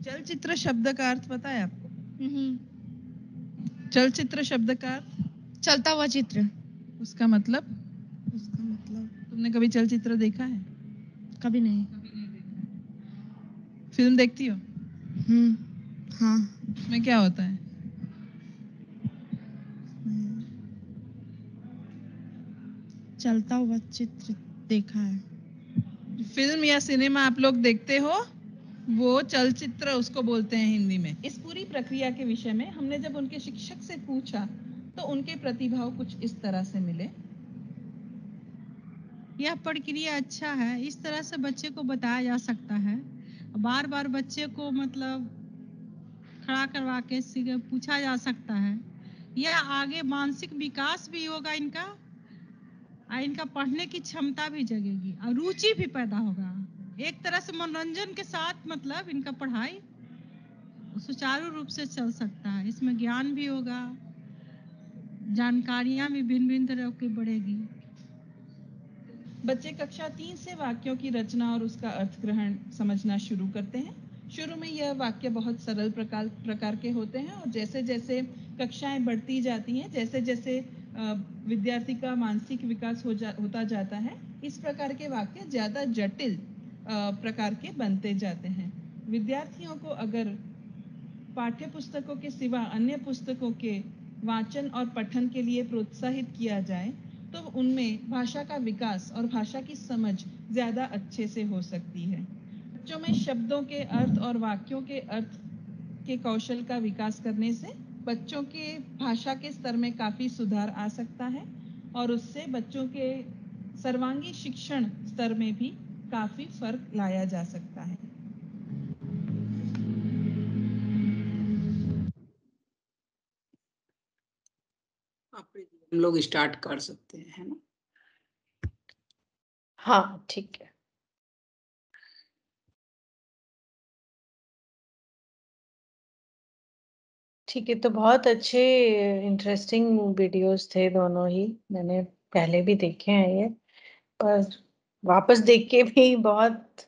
चलचित्र शब्द का अर्थ पता है आपको? नहीं। चलचित्र शब्द का अर्थ चलता हुआ चित्र। उसका मतलब तुमने कभी चलचित्र देखा है? कभी नहीं। फिल्म देखती हो? हाँ। उसमें क्या होता है? चलता हुआ चित्र देखा है। फिल्म या सिनेमा आप लोग देखते हो, वो चलचित्र उसको बोलते हैं हिंदी में। इस पूरी प्रक्रिया के विषय में हमने जब उनके शिक्षक से पूछा तो उनके प्रतिभाव कुछ इस तरह से मिले। यह प्रक्रिया अच्छा है, इस तरह से बच्चे को बताया जा सकता है। बार बार बच्चे को मतलब खड़ा करवा के पूछा जा सकता है। यह आगे मानसिक विकास भी होगा इनका, और इनका पढ़ने की क्षमता भी जगेगी और रुचि भी पैदा होगा। एक तरह से मनोरंजन के साथ मतलब इनका पढ़ाई सुचारू रूप से चल सकता है। इसमें ज्ञान भी होगा, जानकारियां भी भिन्न तरह की बढ़ेगी। बच्चे कक्षा 3 से वाक्यों की रचना और उसका अर्थ ग्रहण समझना शुरू करते हैं। शुरू में यह वाक्य बहुत सरल प्रकार के होते हैं, और जैसे जैसे कक्षाएं बढ़ती जाती हैं, जैसे जैसे विद्यार्थी का मानसिक विकास होता जाता है, इस प्रकार के वाक्य ज्यादा जटिल प्रकार के बनते जाते हैं। विद्यार्थियों को अगर पाठ्य पुस्तकों के सिवा अन्य पुस्तकों के वाचन और पठन के लिए प्रोत्साहित किया जाए तो उनमें भाषा का विकास और भाषा की समझ ज्यादा अच्छे से हो सकती है। बच्चों में शब्दों के अर्थ और वाक्यों के अर्थ के कौशल का विकास करने से बच्चों के भाषा के स्तर में काफी सुधार आ सकता है, और उससे बच्चों के सर्वांगी शिक्षण स्तर में भी काफी फर्क लाया जा सकता है। हम लोग स्टार्ट कर सकते हैं, है ना? हाँ, ठीक है। ठीक है, तो बहुत अच्छे इंटरेस्टिंग वीडियोस थे दोनों ही। मैंने पहले भी देखे हैं ये, पर वापस देख के भी बहुत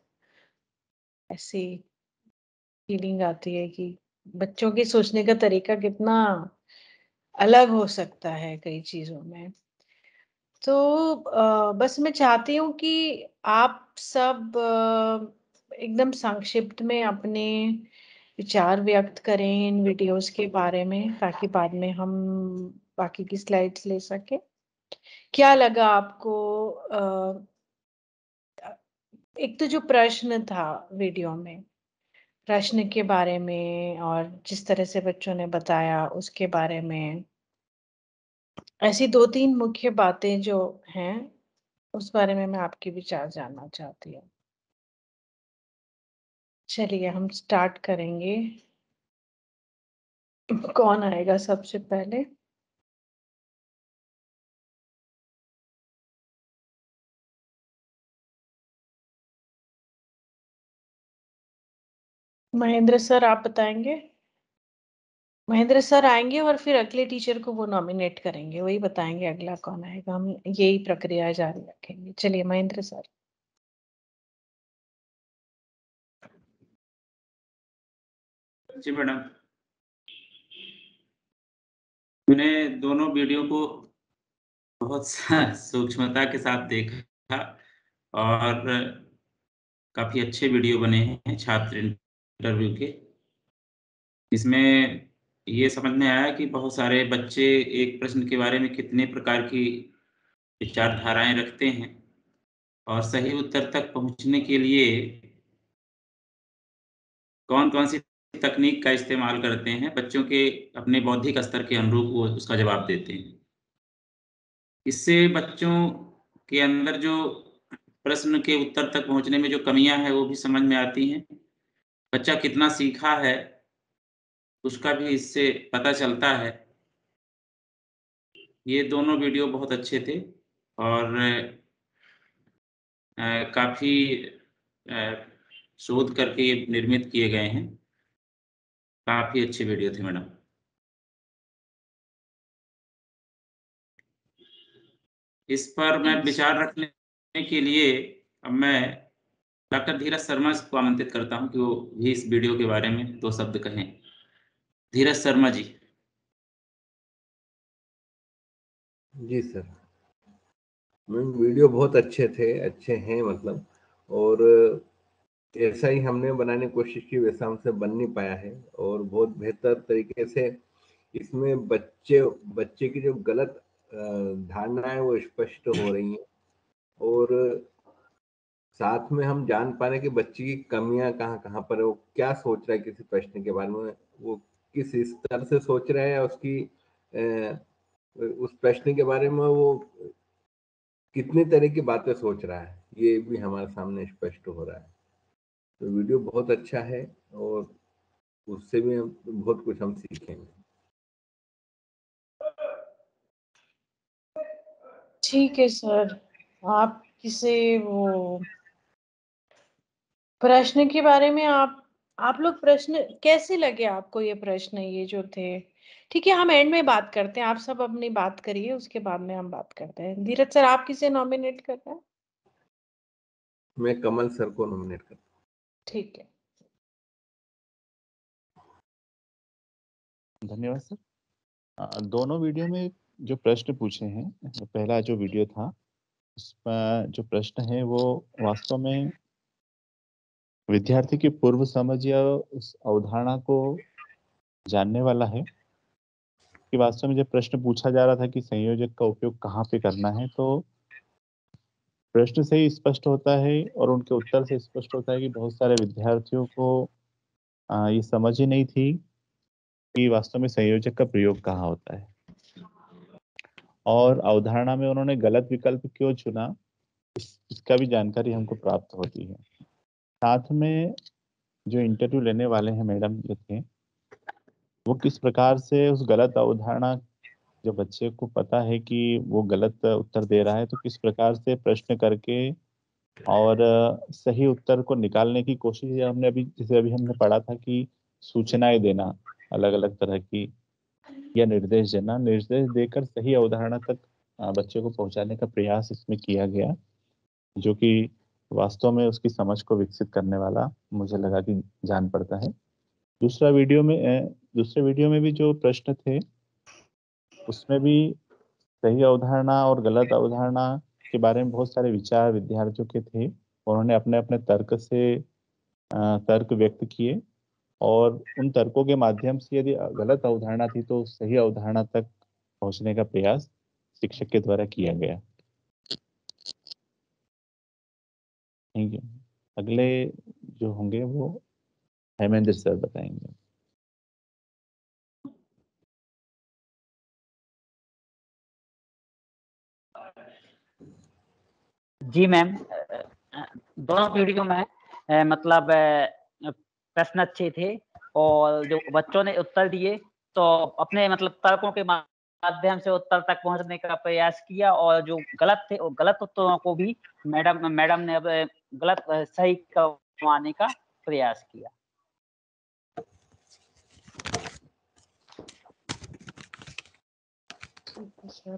ऐसी फीलिंग आती है कि बच्चों की सोचने का तरीका कितना अलग हो सकता है कई चीजों में। तो बस मैं चाहती हूँ कि आप सब एकदम संक्षिप्त में अपने विचार व्यक्त करें इन वीडियोस के बारे में, ताकि बाद में हम बाकी की स्लाइड्स ले सके। क्या लगा आपको? एक तो जो प्रश्न था वीडियो में, प्रश्न के बारे में और जिस तरह से बच्चों ने बताया उसके बारे में, ऐसी 2-3 मुख्य बातें जो हैं उस बारे में मैं आपके विचार जानना चाहती हूँ। चलिए हम स्टार्ट करेंगे। कौन आएगा सबसे पहले? महेंद्र सर, आप बताएंगे? महेंद्र सर आएंगे और फिर अगले टीचर को वो नॉमिनेट करेंगे, वही बताएंगे अगला कौन आएगा। हम यही प्रक्रिया जारी रखेंगे। चलिए महेंद्र सर। जी मैडम, मैंने दोनों वीडियो को बहुत सूक्ष्मता के साथ देखा और काफी अच्छे वीडियो बने हैं छात्र इंटरव्यू के। इसमें ये समझ में आया कि बहुत सारे बच्चे एक प्रश्न के बारे में कितने प्रकार की विचारधाराएं रखते हैं और सही उत्तर तक पहुंचने के लिए कौन-कौन सी तकनीक का इस्तेमाल करते हैं, बच्चों के अपने बौद्धिक स्तर के अनुरूप वो उसका जवाब देते हैं। इससे बच्चों के अंदर जो प्रश्न के उत्तर तक पहुंचने में जो कमियां हैं वो भी समझ में आती हैं। बच्चा कितना सीखा है उसका भी इससे पता चलता है। ये दोनों वीडियो बहुत अच्छे थे और काफ़ी शोध करके ये निर्मित किए गए हैं। काफ़ी अच्छे वीडियो थे मैडम। इस पर मैं विचार रखने के लिए अब मैं डॉक्टर धीरज शर्मा को आमंत्रित करता हूं कि वो भी इस वीडियो के बारे में 2 शब्द कहें। धीरज शर्मा जी। जी सर। मैम वीडियो बहुत अच्छे हैं मतलब, और ऐसा ही हमने बनाने की कोशिश की, वैसा हमसे बन नहीं पाया है। और बहुत बेहतर तरीके से इसमें बच्चे की जो गलत धारणाएं वो स्पष्ट हो रही हैं, और साथ में हम जान पा रहे हैं कि बच्चे की कमियां कहाँ कहाँ पर है, वो क्या सोच रहा है किसी प्रश्न के बारे में, वो किस स्तर से सोच रहा है, या उसकी उस प्रश्न के बारे में वो कितने तरह की बातें सोच रहा है, ये भी हमारे सामने स्पष्ट हो रहा है। तो वीडियो बहुत अच्छा है और उससे भी बहुत कुछ हम सीखेंगे। ठीक है सर। आप किसे वो प्रश्न के बारे में आप लोग प्रश्न कैसे लगे आपको? ये प्रश्न ये जो थे, ठीक है हम एंड में बात करते हैं। आप सब अपनी बात करिए, उसके बाद में हम बात करते हैं। धीरज सर, आप किसे नॉमिनेट कर रहे हैं? मैं कमल सर को नॉमिनेट करता हूँ। ठीक है। धन्यवाद सर। दोनों वीडियो में जो प्रश्न पूछे हैं, पहला जो वीडियो था उसमें जो प्रश्न है वो वास्तव में विद्यार्थी की पूर्व समझ या उस अवधारणा को जानने वाला है कि वास्तव में जब प्रश्न पूछा जा रहा था कि संयोजक का उपयोग कहाँ पे करना है, तो प्रश्न से ही स्पष्ट होता है और उनके उत्तर से स्पष्ट होता है कि बहुत सारे विद्यार्थियों को ये समझ ही नहीं थी कि वास्तव में संयोजक का प्रयोग कहाँ होता है, और अवधारणा में उन्होंने गलत विकल्प क्यों चुना इसका भी जानकारी हमको प्राप्त होती है। साथ में जो इंटरव्यू लेने वाले हैं मैडम जो थे, वो किस प्रकार से उस गलत अवधारणा, जो बच्चे को पता है कि वो गलत उत्तर दे रहा है, तो किस प्रकार से प्रश्न करके और सही उत्तर को निकालने की कोशिश। हमने अभी हमने पढ़ा था कि सूचनाएं देना अलग अलग तरह की, या निर्देश देना, निर्देश देकर सही अवधारणा तक बच्चे को पहुंचाने का प्रयास इसमें किया गया, जो कि वास्तव में उसकी समझ को विकसित करने वाला मुझे लगा कि जान पड़ता है। दूसरे वीडियो में भी जो प्रश्न थे उसमें भी सही अवधारणा और गलत अवधारणा के बारे में बहुत सारे विचार विद्यार्थियों के थे। उन्होंने अपने अपने तर्क व्यक्त किए और उन तर्कों के माध्यम से यदि गलत अवधारणा थी तो सही अवधारणा तक पहुंचने का प्रयास शिक्षक के द्वारा किया गया। Thank you. अगले जो होंगे वो हेमेंद्र सर बताएंगे। जी मैम, दोनों वीडियो में मतलब प्रश्न अच्छे थे और जो बच्चों ने उत्तर दिए तो अपने मतलब तर्कों के माध्यम से उत्तर तक पहुंचने का प्रयास किया, और जो गलत थे वो गलत उत्तरों को भी मैडम ने अब गलत सही करवाने का प्रयास किया। सर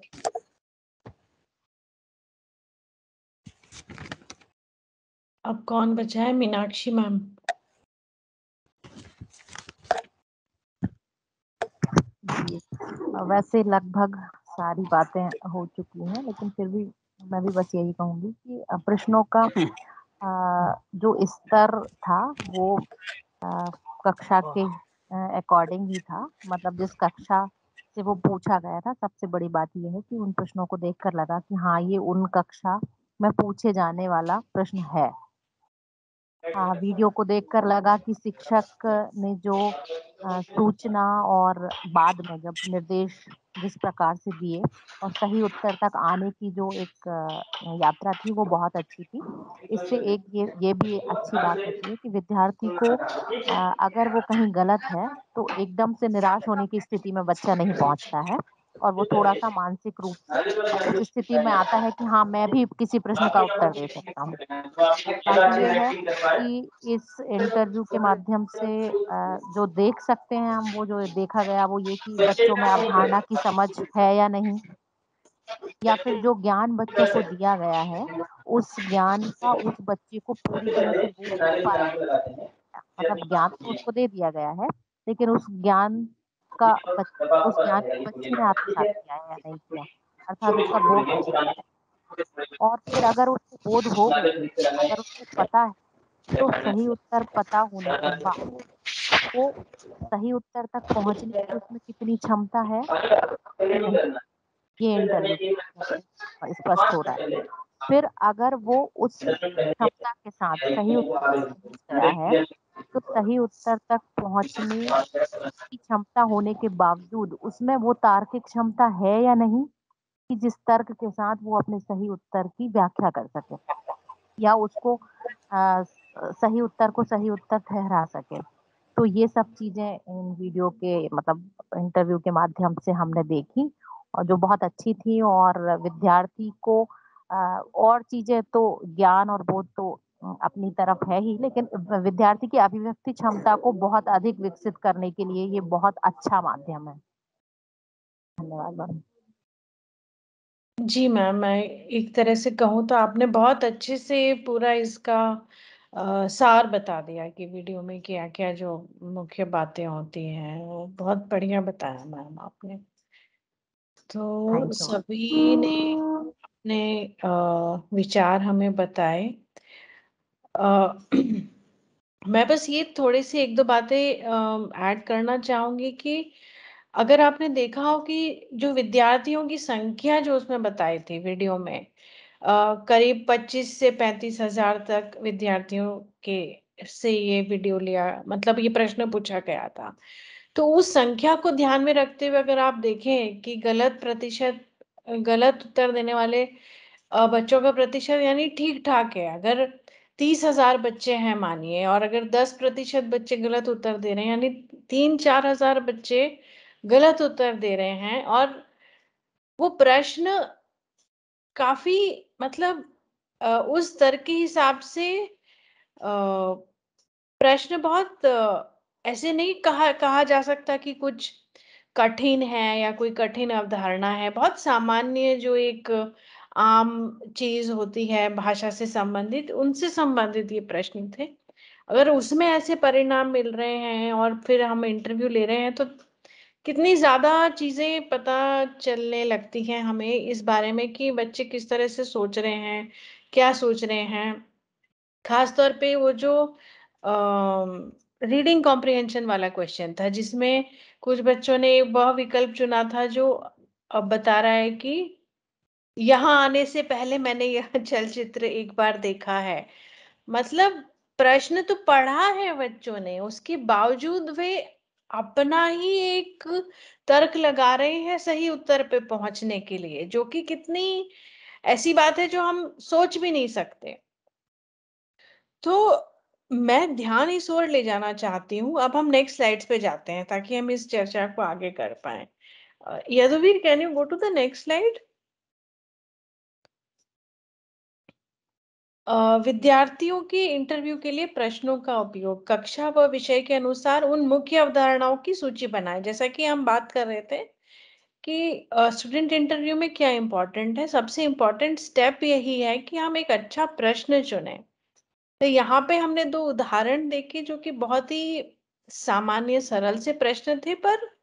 अब कौन बचा है? मीनाक्षी मैम। वैसे लगभग सारी बातें हो चुकी हैं, लेकिन फिर भी मैं भी बस यही कहूंगी कि प्रश्नों का जो स्तर था वो कक्षा के अकॉर्डिंग ही था। मतलब जिस कक्षा से वो पूछा गया था, सबसे बड़ी बात यह है कि उन प्रश्नों को देखकर लगा कि हाँ, ये उन कक्षा में पूछे जाने वाला प्रश्न है। वीडियो को देखकर लगा कि शिक्षक ने जो सूचना और बाद में जब निर्देश जिस प्रकार से दिए और सही उत्तर तक आने की जो एक यात्रा थी वो बहुत अच्छी थी। इससे एक ये भी अच्छी बात होती है कि विद्यार्थी को अगर वो कहीं गलत है तो एकदम से निराश होने की स्थिति में बच्चा नहीं पहुंचता है, और वो थोड़ा सा मानसिक रूप से उस स्थिति में आता है कि हाँ, मैं भी किसी प्रश्न का उत्तर दे सकता हूँ। बाकी ये है कि इस इंटरव्यू के माध्यम से जो देख सकते हैं हम, वो जो देखा गया वो ये कि बच्चों में अवधारणा की समझ है या नहीं, या फिर जो ज्ञान बच्चे को दिया गया है उस ज्ञान का उस बच्चे को पूरी तरह से बोध हो पाया। मतलब ज्ञान तो उसको दे दिया गया है, लेकिन उस ज्ञान को बच्चे ने आत्मसात किया है या नहीं किया, अर्थात उसका बोध हो गया। और फिर अगर उसको बोध हो गया, अगर उसको पता है, तो सही उत्तर पता होने के बाद वो सही उत्तर तक पहुंचने की उसमें कितनी क्षमता है नहीं, ये इंटरव्यू स्पष्ट हो रहा है। फिर अगर वो उस क्षमता के साथ सही उत्तर तक पहुंच गया है, तो सही उत्तर तक पहुंचने की क्षमता होने के बावजूद उसमें वो तार्किक क्षमता है या नहीं कि जिस तर्क के साथ वो अपने सही उत्तर की व्याख्या कर सके या उसको सही उत्तर को सही उत्तर ठहरा सके। तो ये सब चीजें इन वीडियो के मतलब इंटरव्यू के माध्यम से हमने देखी और जो बहुत अच्छी थी। और विद्यार्थी को और चीजें तो ज्ञान और बोध तो अपनी तरफ है ही, लेकिन विद्यार्थी की अभिव्यक्ति क्षमता को बहुत अधिक विकसित करने के लिए ये बहुत अच्छा माध्यम है। धन्यवाद मैम। जी मैम, मैं एक तरह से कहूँ तो आपने बहुत अच्छे से पूरा इसका सार बता दिया कि वीडियो में क्या क्या जो मुख्य बातें होती हैं, वो बहुत बढ़िया बताया मैम आपने। तो सभी ने अपने विचार हमें बताए। मैं बस ये थोड़े से एक दो बातें ऐड करना चाहूंगी कि अगर आपने देखा हो कि जो विद्यार्थियों की संख्या जो उसमें बताई थी वीडियो में, करीब 25 से 35 हजार तक विद्यार्थियों के से ये वीडियो लिया, मतलब ये प्रश्न पूछा गया था। तो उस संख्या को ध्यान में रखते हुए अगर आप देखें कि गलत उत्तर देने वाले बच्चों का प्रतिशत यानी ठीक ठाक है। अगर 30,000 बच्चे हैं मानिए, और अगर 10% बच्चे गलत उत्तर दे रहे हैं, यानी 3-4 हजार बच्चे गलत उत्तर दे रहे हैं, और वो प्रश्न काफी मतलब उस स्तर के हिसाब से प्रश्न बहुत ऐसे नहीं कहा जा सकता कि कुछ कठिन है या कोई कठिन अवधारणा है। बहुत सामान्य जो एक आम चीज होती है भाषा से संबंधित, उनसे संबंधित ये प्रश्न थे। अगर उसमें ऐसे परिणाम मिल रहे हैं और फिर हम इंटरव्यू ले रहे हैं तो कितनी ज्यादा चीजें पता चलने लगती हैं हमें इस बारे में कि बच्चे किस तरह से सोच रहे हैं, क्या सोच रहे हैं। खास तौर पे वो जो रीडिंग कॉम्प्रिहेंशन वाला क्वेश्चन था, जिसमें कुछ बच्चों ने वह विकल्प चुना था जो अब बता रहा है कि यहाँ आने से पहले मैंने यह चलचित्र एक बार देखा है। मतलब प्रश्न तो पढ़ा है बच्चों ने, उसके बावजूद वे अपना ही एक तर्क लगा रहे हैं सही उत्तर पे पहुंचने के लिए, जो कि कितनी ऐसी बात है जो हम सोच भी नहीं सकते। तो मैं ध्यान इस ओर ले जाना चाहती हूँ। अब हम नेक्स्ट स्लाइड्स पे जाते हैं ताकि हम इस चर्चा को आगे कर पाए। Yaduvir, can you go to the next slide? विद्यार्थियों के इंटरव्यू के लिए प्रश्नों का उपयोग। कक्षा व विषय के अनुसार उन मुख्य अवधारणाओं की सूची बनाएं। जैसा कि हम बात कर रहे थे कि स्टूडेंट इंटरव्यू में क्या इंपॉर्टेंट है, सबसे इंपॉर्टेंट स्टेप यही है कि हम एक अच्छा प्रश्न चुनें। तो यहाँ पे हमने दो उदाहरण देखे जो कि बहुत ही सामान्य सरल से प्रश्न थे, पर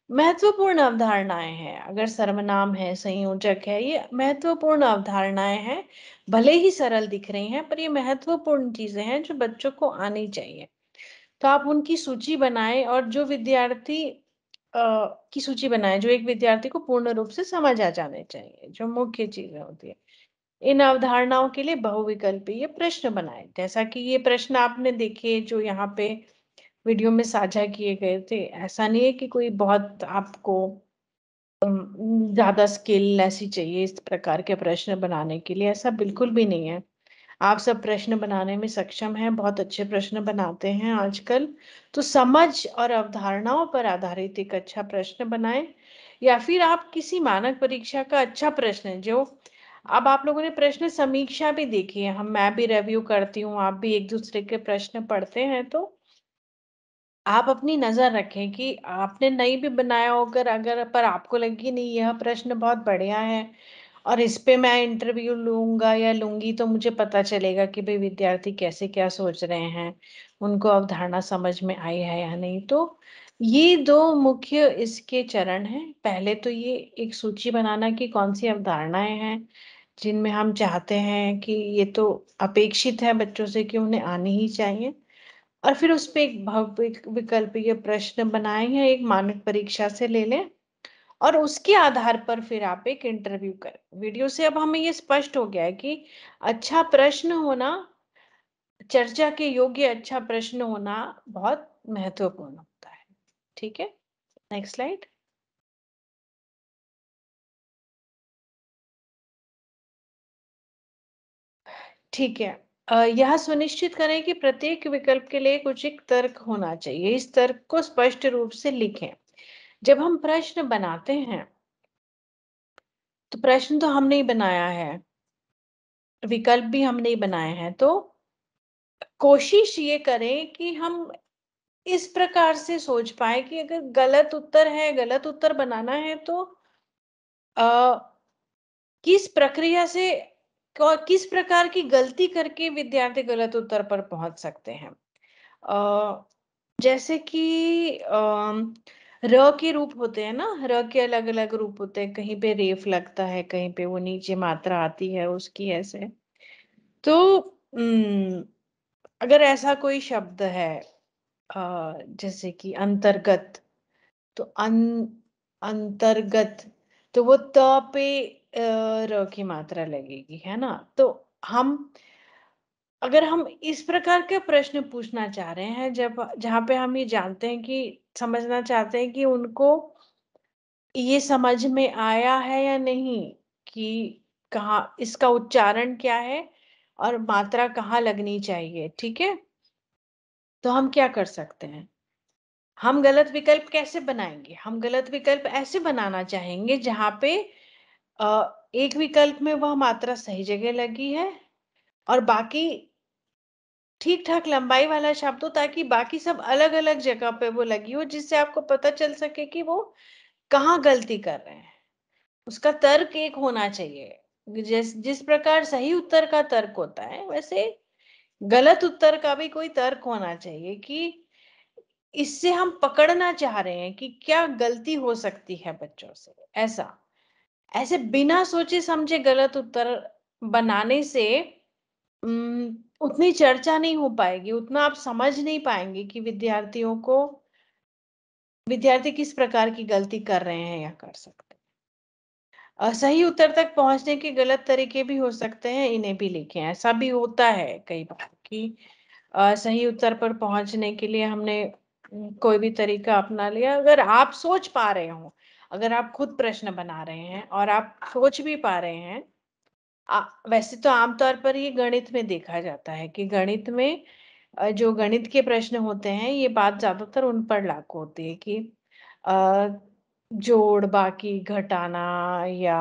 महत्वपूर्ण अवधारणाएं हैं। अगर सर्वनाम है, संयोजक है, ये महत्वपूर्ण अवधारणाएं हैं। भले ही सरल दिख रही हैं, पर ये महत्वपूर्ण चीजें हैं जो बच्चों को आनी चाहिए। तो आप उनकी सूची बनाएं और जो विद्यार्थी की सूची बनाएं जो एक विद्यार्थी को पूर्ण रूप से समझ आ जाने चाहिए, जो मुख्य चीजें होती है। इन अवधारणाओं के लिए बहुविकल्पीय प्रश्न बनाएं। जैसा कि ये प्रश्न आपने देखे जो यहाँ पे वीडियो में साझा किए गए थे। ऐसा नहीं है कि कोई बहुत आपको ज्यादा स्किल ऐसी चाहिए इस प्रकार के प्रश्न बनाने के लिए, ऐसा बिल्कुल भी नहीं है। आप सब प्रश्न बनाने में सक्षम हैं, बहुत अच्छे प्रश्न बनाते हैं आजकल। तो समझ और अवधारणाओं पर आधारित एक अच्छा प्रश्न बनाएं, या फिर आप किसी मानक परीक्षा का अच्छा प्रश्न जो अब आप लोगों ने प्रश्न समीक्षा भी देखी है, मैं भी रिव्यू करती हूँ, आप भी एक दूसरे के प्रश्न पढ़ते हैं, तो आप अपनी नजर रखें कि आपने नहीं भी बनाया होकर अगर पर आपको लगी नहीं यह प्रश्न बहुत बढ़िया है और इस पे मैं इंटरव्यू लूंगा या लूंगी, तो मुझे पता चलेगा कि भाई विद्यार्थी कैसे क्या सोच रहे हैं, उनको अवधारणा समझ में आई है या नहीं। तो ये दो मुख्य इसके चरण हैं। पहले तो ये एक सूची बनाना कि कौन सी अवधारणाएं हैं जिनमें हम चाहते हैं कि ये तो अपेक्षित है बच्चों से कि उन्हें आनी ही चाहिए, और फिर उस पे एक विकल्पीय प्रश्न बनाएं या एक मानक परीक्षा से ले लें और उसके आधार पर फिर आप एक इंटरव्यू करें। वीडियो से अब हमें ये स्पष्ट हो गया है कि अच्छा प्रश्न होना, चर्चा के योग्य अच्छा प्रश्न होना बहुत महत्वपूर्ण होता है। ठीक है, नेक्स्ट स्लाइड। ठीक है, यह सुनिश्चित करें कि प्रत्येक विकल्प के लिए कुछ एक तर्क होना चाहिए। इस तर्क को स्पष्ट रूप से लिखें। जब हम प्रश्न बनाते हैं तो प्रश्न तो हमने ही बनाया है, विकल्प भी हमने ही बनाए हैं, तो कोशिश ये करें कि हम इस प्रकार से सोच पाए कि अगर गलत उत्तर है, गलत उत्तर बनाना है, तो किस प्रक्रिया से किस प्रकार की गलती करके विद्यार्थी गलत उत्तर पर पहुंच सकते हैं। जैसे कि र के रूप होते हैं ना, र के अलग अलग रूप होते हैं, कहीं पे रेफ लगता है, कहीं पे वो नीचे मात्रा आती है उसकी, ऐसे। तो अगर ऐसा कोई शब्द है जैसे कि अंतर्गत, तो अंतर्गत, तो वो त पे र की मात्रा लगेगी, है ना। तो हम अगर हम इस प्रकार के प्रश्न पूछना चाह रहे हैं जब जहाँ पे हम ये जानते हैं कि समझना चाहते हैं कि उनको ये समझ में आया है या नहीं कि कहाँ इसका उच्चारण क्या है और मात्रा कहाँ लगनी चाहिए, ठीक है, तो हम क्या कर सकते हैं, हम गलत विकल्प कैसे बनाएंगे। हम गलत विकल्प ऐसे बनाना चाहेंगे जहां पे एक विकल्प में वह मात्रा सही जगह लगी है और बाकी ठीक ठाक लंबाई वाला शब्द हो, ताकि बाकी सब अलग अलग जगह पे वो लगी हो, जिससे आपको पता चल सके कि वो कहाँ गलती कर रहे हैं। उसका तर्क एक होना चाहिए। जिस प्रकार सही उत्तर का तर्क होता है, वैसे गलत उत्तर का भी कोई तर्क होना चाहिए कि इससे हम पकड़ना चाह रहे हैं कि क्या गलती हो सकती है बच्चों से। ऐसे बिना सोचे समझे गलत उत्तर बनाने से उतनी चर्चा नहीं हो पाएगी, उतना आप समझ नहीं पाएंगे कि विद्यार्थी किस प्रकार की गलती कर रहे हैं या कर सकते हैं। सही उत्तर तक पहुंचने के गलत तरीके भी हो सकते हैं, इन्हें भी लिखें। ऐसा भी होता है कई बार कि सही उत्तर पर पहुंचने के लिए हमने कोई भी तरीका अपना लिया। अगर आप सोच पा रहे हो, अगर आप खुद प्रश्न बना रहे हैं और आप सोच भी पा रहे हैं, वैसे तो आमतौर पर ये गणित में देखा जाता है कि गणित में जो गणित के प्रश्न होते हैं, ये बात ज्यादातर उन पर लागू होती है कि अ, जोड़, बाकी, घटाना या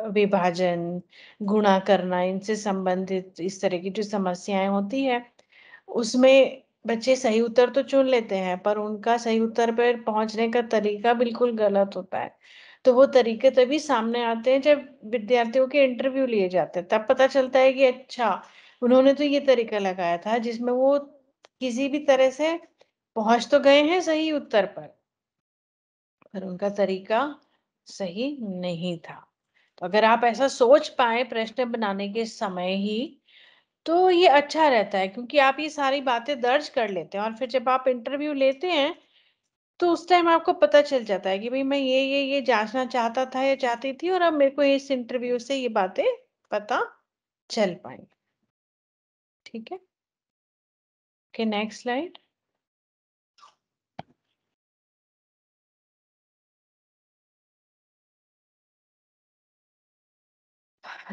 विभाजन, गुणा करना, इनसे संबंधित इस तरह की जो समस्याएं होती है, उसमें बच्चे सही उत्तर तो चुन लेते हैं पर उनका सही उत्तर पर पहुंचने का तरीका बिल्कुल गलत होता है। तो वो तरीके तभी सामने आते हैं जब विद्यार्थियों के इंटरव्यू लिए जाते हैं, तब पता चलता है कि अच्छा, उन्होंने तो ये तरीका लगाया था जिसमें वो किसी भी तरह से पहुंच तो गए हैं सही उत्तर पर उनका तरीका सही नहीं था। तो अगर आप ऐसा सोच पाए प्रश्न बनाने के समय ही, तो ये अच्छा रहता है, क्योंकि आप ये सारी बातें दर्ज कर लेते हैं और फिर जब आप इंटरव्यू लेते हैं तो उस टाइम आपको पता चल जाता है कि भाई मैं ये जांचना चाहता था या चाहती थी और अब मेरे को इस इंटरव्यू से ये बातें पता चल पाएंगी। ठीक है, ओके, नेक्स्ट स्लाइड।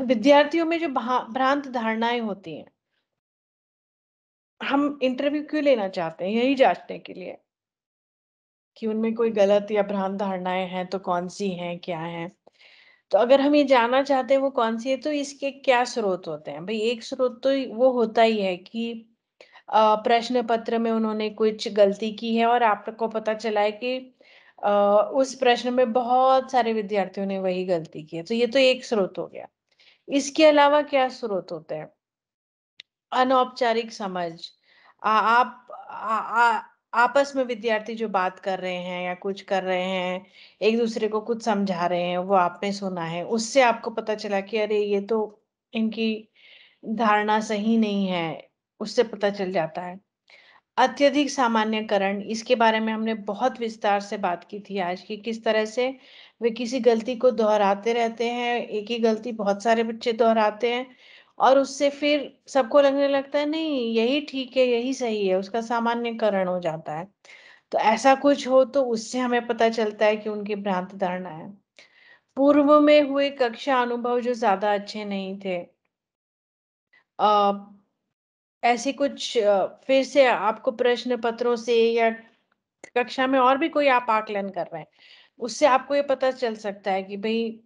विद्यार्थियों में जो भ्रांत धारणाएं होती हैं, हम इंटरव्यू क्यों लेना चाहते हैं? यही जांचने के लिए कि उनमें कोई गलत या भ्रांत धारणाएं हैं तो कौन सी हैं, क्या हैं। तो अगर हम ये जानना चाहते हैं वो कौन सी है, तो इसके क्या स्रोत होते हैं? भाई एक स्रोत तो वो होता ही है कि प्रश्न पत्र में उन्होंने कुछ गलती की है और आपको पता चला है कि उस प्रश्न में बहुत सारे विद्यार्थियों ने वही गलती की है, तो ये तो एक स्रोत हो गया। इसके अलावा क्या स्रोत होते हैं? अनौपचारिक समझ, आप आपस में विद्यार्थी जो बात कर रहे हैं या कुछ कर रहे हैं, एक दूसरे को कुछ समझा रहे हैं, वो आपने सुना है, उससे आपको पता चला कि अरे ये तो इनकी धारणा सही नहीं है, उससे पता चल जाता है। अत्यधिक सामान्यकरण, इसके बारे में हमने बहुत विस्तार से बात की थी आज की, किस तरह से वे किसी गलती को दोहराते रहते हैं, एक ही गलती बहुत सारे बच्चे दोहराते हैं और उससे फिर सबको लगने लगता है नहीं यही ठीक है, यही सही है, उसका सामान्यकरण हो जाता है। तो ऐसा कुछ हो तो उससे हमें पता चलता है कि उनकी भ्रांत धारणा है। पूर्व में हुए कक्षा अनुभव जो ज्यादा अच्छे नहीं थे, ऐसी कुछ फिर से आपको प्रश्न पत्रों से या कक्षा में और भी कोई आप आकलन कर रहे हैं, उससे आपको ये पता चल सकता है कि भाई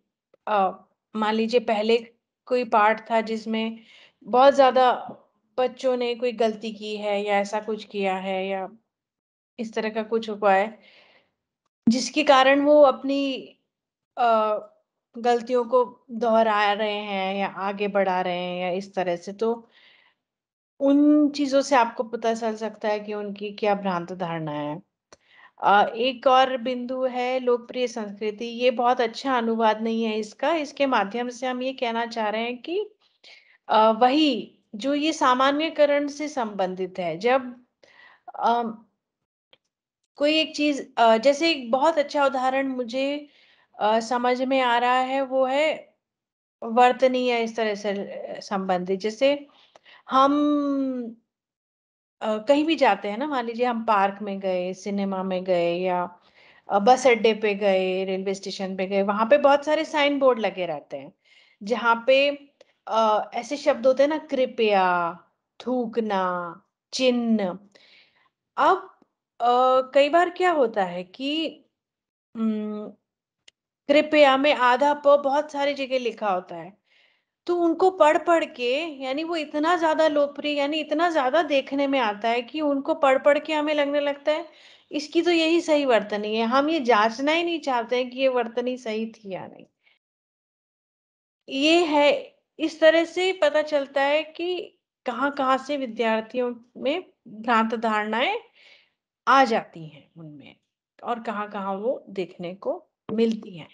मान लीजिए पहले कोई पाठ था जिसमें बहुत ज्यादा बच्चों ने कोई गलती की है या ऐसा कुछ किया है या इस तरह का कुछ हुआ है जिसके कारण वो अपनी अ, गलतियों को दोहरा रहे हैं या आगे बढ़ा रहे हैं या इस तरह से, तो उन चीजों से आपको पता चल सकता है कि उनकी क्या भ्रांत धारणा है। एक और बिंदु है लोकप्रिय संस्कृति, ये बहुत अच्छा अनुवाद नहीं है इसका, इसके माध्यम से हम ये कहना चाह रहे हैं कि वही जो ये सामान्यकरण से संबंधित है, जब कोई एक चीज जैसे एक बहुत अच्छा उदाहरण मुझे समझ में आ रहा है, वो है वर्तनीय इस तरह से संबंधित। जैसे हम कहीं भी जाते हैं ना, मान लीजिए हम पार्क में गए, सिनेमा में गए या बस अड्डे पे गए, रेलवे स्टेशन पे गए, वहां पे बहुत सारे साइन बोर्ड लगे रहते हैं जहाँ पे ऐसे शब्द होते हैं ना, कृपया, थूकना, चिन्ह। अब कई बार क्या होता है कि अम, कृपया में आधा प बहुत सारी जगह लिखा होता है, तो उनको पढ़ पढ़ के, यानी वो इतना ज्यादा लोकप्रिय, यानी इतना ज्यादा देखने में आता है कि उनको पढ़ पढ़ के हमें लगने लगता है इसकी तो यही सही वर्तनी है, हम ये जांचना ही नहीं चाहते हैं कि ये वर्तनी सही थी या नहीं। ये है, इस तरह से पता चलता है कि कहाँ कहाँ से विद्यार्थियों में भ्रांत धारणाएं आ जाती हैं उनमें, और कहाँ कहाँ वो देखने को मिलती हैं।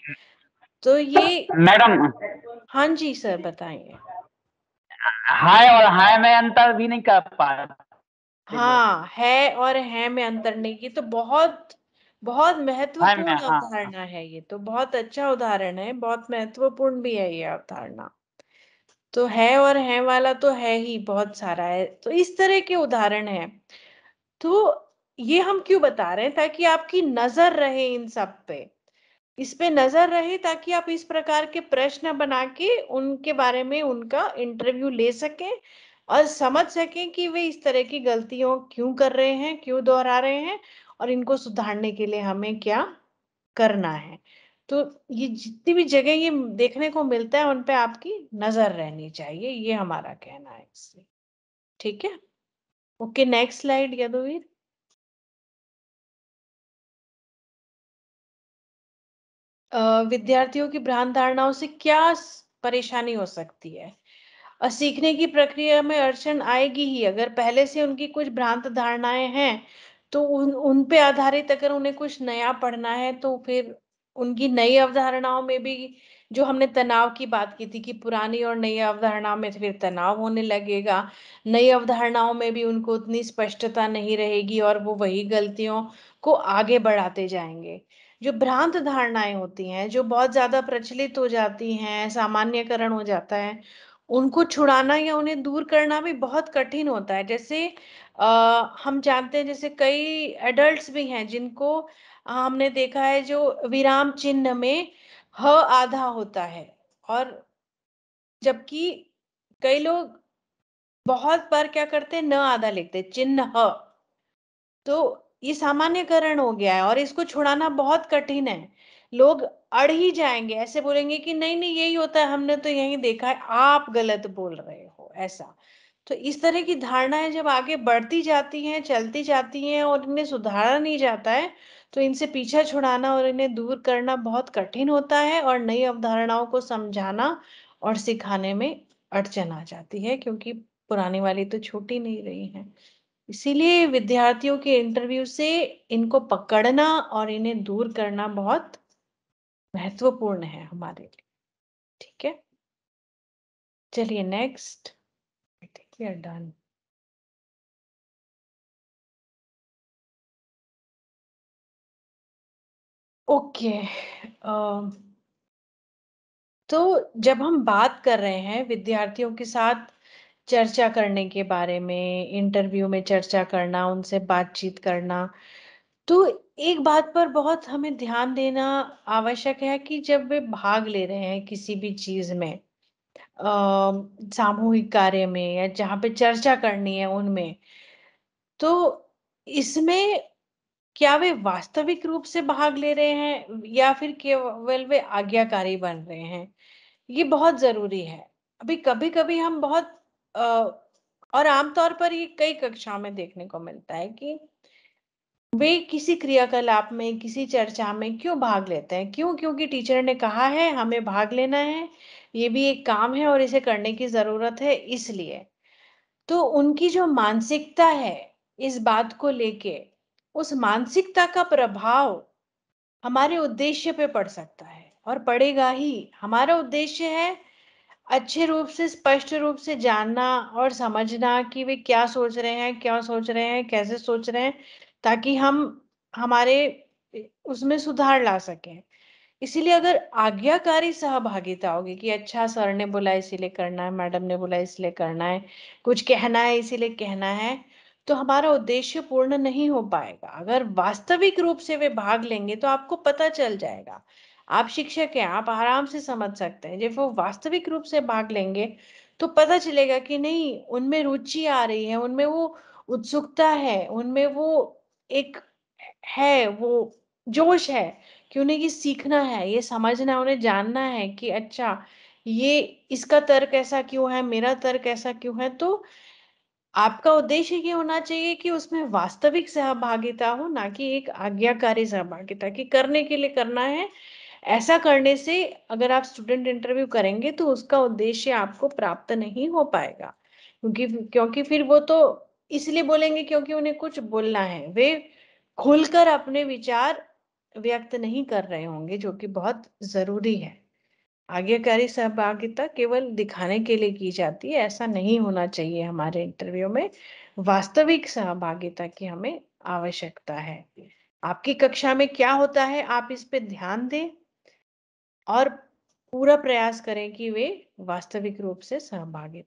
तो ये मैडम, हाँ जी सर बताइए। हाय और हाय में अंतर भी नहीं कर पाते लोग। हाँ, है और है में अंतर नहीं, ये तो बहुत बहुत हाय में, महत्वपूर्ण हाँ अवधारणा है। ये तो बहुत अच्छा उदाहरण है, बहुत महत्वपूर्ण भी है ये अवधारणा। तो है और है वाला तो है ही, बहुत सारा है। तो इस तरह के उदाहरण है। तो ये हम क्यों बता रहे हैं? ताकि आपकी नजर रहे इन सब पे, इस पे नजर रहे, ताकि आप इस प्रकार के प्रश्न बना के उनके बारे में उनका इंटरव्यू ले सकें और समझ सकें कि वे इस तरह की गलतियों क्यों कर रहे हैं, क्यों दोहरा रहे हैं, और इनको सुधारने के लिए हमें क्या करना है। तो ये जितनी भी जगह ये देखने को मिलता है उन पे आपकी नजर रहनी चाहिए, ये हमारा कहना है इससे। ठीक है, ओके, नेक्स्ट स्लाइड यदुवीर। विद्यार्थियों की भ्रांत धारणाओं से क्या परेशानी हो सकती है? सीखने की प्रक्रिया में अड़चन आएगी ही। अगर पहले से उनकी कुछ भ्रांत धारणाएं हैं तो उन पे आधारित अगर उन्हें कुछ नया पढ़ना है तो फिर उनकी नई अवधारणाओं में भी, जो हमने तनाव की बात की थी कि पुरानी और नई अवधारणाओं में फिर तनाव होने लगेगा। नई अवधारणाओं में भी उनको उतनी स्पष्टता नहीं रहेगी और वो वही गलतियों को आगे बढ़ाते जाएंगे। जो भ्रांत धारणाएं होती हैं, जो बहुत ज्यादा प्रचलित हो जाती हैं, सामान्यकरण हो जाता है, उनको छुड़ाना या उन्हें दूर करना भी बहुत कठिन होता है। जैसे हम जानते हैं, जैसे कई एडल्ट्स भी हैं जिनको हमने देखा है जो विराम चिन्ह में ह आधा होता है, और जबकि कई लोग बहुत बार क्या करते हैं, न आधा लिखते हैं, चिन्ह ह। तो ये सामान्यकरण हो गया है और इसको छुड़ाना बहुत कठिन है। लोग अड़ ही जाएंगे, ऐसे बोलेंगे कि नहीं नहीं यही होता है, हमने तो यही देखा है, आप गलत बोल रहे हो, ऐसा। तो इस तरह की धारणाएं जब आगे बढ़ती जाती हैं, चलती जाती हैं और इन्हें सुधारा नहीं जाता है, तो इनसे पीछा छुड़ाना और इन्हें दूर करना बहुत कठिन होता है, और नई अवधारणाओं को समझाना और सिखाने में अड़चन आ जाती है, क्योंकि पुरानी वाली तो छूट ही नहीं रही है। इसीलिए विद्यार्थियों के इंटरव्यू से इनको पकड़ना और इन्हें दूर करना बहुत महत्वपूर्ण है हमारे लिए। ठीक है, चलिए नेक्स्ट। ठीक है, डन। ओके, तो जब हम बात कर रहे हैं विद्यार्थियों के साथ चर्चा करने के बारे में, इंटरव्यू में चर्चा करना, उनसे बातचीत करना, तो एक बात पर बहुत हमें ध्यान देना आवश्यक है कि जब वे भाग ले रहे हैं किसी भी चीज में, सामूहिक कार्य में या जहाँ पे चर्चा करनी है उनमें, तो इसमें क्या वे वास्तविक रूप से भाग ले रहे हैं या फिर केवल वे आज्ञाकारी बन रहे हैं, ये बहुत जरूरी है। अभी कभी कभी हम बहुत और आमतौर पर ये कई कक्षाओं में देखने को मिलता है कि वे किसी क्रियाकलाप में, किसी चर्चा में क्यों भाग लेते हैं? क्यों? क्योंकि टीचर ने कहा है हमें भाग लेना है, ये भी एक काम है और इसे करने की जरूरत है, इसलिए। तो उनकी जो मानसिकता है इस बात को लेके, उस मानसिकता का प्रभाव हमारे उद्देश्य पे पड़ सकता है, और पड़ेगा ही। हमारा उद्देश्य है अच्छे रूप से, स्पष्ट रूप से जानना और समझना कि वे क्या सोच रहे हैं, क्या सोच रहे हैं, कैसे सोच रहे हैं, ताकि हम हमारे उसमें सुधार ला सकें। इसीलिए अगर आज्ञाकारी सहभागिता होगी कि अच्छा सर ने बोला इसीलिए करना है, मैडम ने बोला इसलिए करना है, कुछ कहना है इसीलिए कहना है, तो हमारा उद्देश्य पूर्ण नहीं हो पाएगा। अगर वास्तविक रूप से वे भाग लेंगे तो आपको पता चल जाएगा। आप शिक्षक हैं, आप आराम से समझ सकते हैं। जब वो वास्तविक रूप से भाग लेंगे तो पता चलेगा कि नहीं, उनमें रुचि आ रही है, उनमें वो उत्सुकता है, उनमें वो एक है, वो जोश है कि उन्हें ये सीखना है, ये समझना है, उन्हें जानना है कि अच्छा ये इसका तर्क ऐसा क्यों है, मेरा तर्क ऐसा क्यों है। तो आपका उद्देश्य ये होना चाहिए कि उसमें वास्तविक सहभागिता हो, ना कि एक आज्ञाकारी सहभागिता कि करने के लिए करना है। ऐसा करने से अगर आप स्टूडेंट इंटरव्यू करेंगे तो उसका उद्देश्य आपको प्राप्त नहीं हो पाएगा, क्योंकि फिर वो तो इसलिए बोलेंगे क्योंकि उन्हें कुछ बोलना है, वे खुलकर अपने विचार व्यक्त नहीं कर रहे होंगे, जो कि बहुत जरूरी है। आज्ञाकारी सहभागिता केवल दिखाने के लिए की जाती है, ऐसा नहीं होना चाहिए। हमारे इंटरव्यू में वास्तविक सहभागिता की हमें आवश्यकता है। आपकी कक्षा में क्या होता है, आप इस पे ध्यान दें और पूरा प्रयास करें कि वे वास्तविक रूप से सहभागी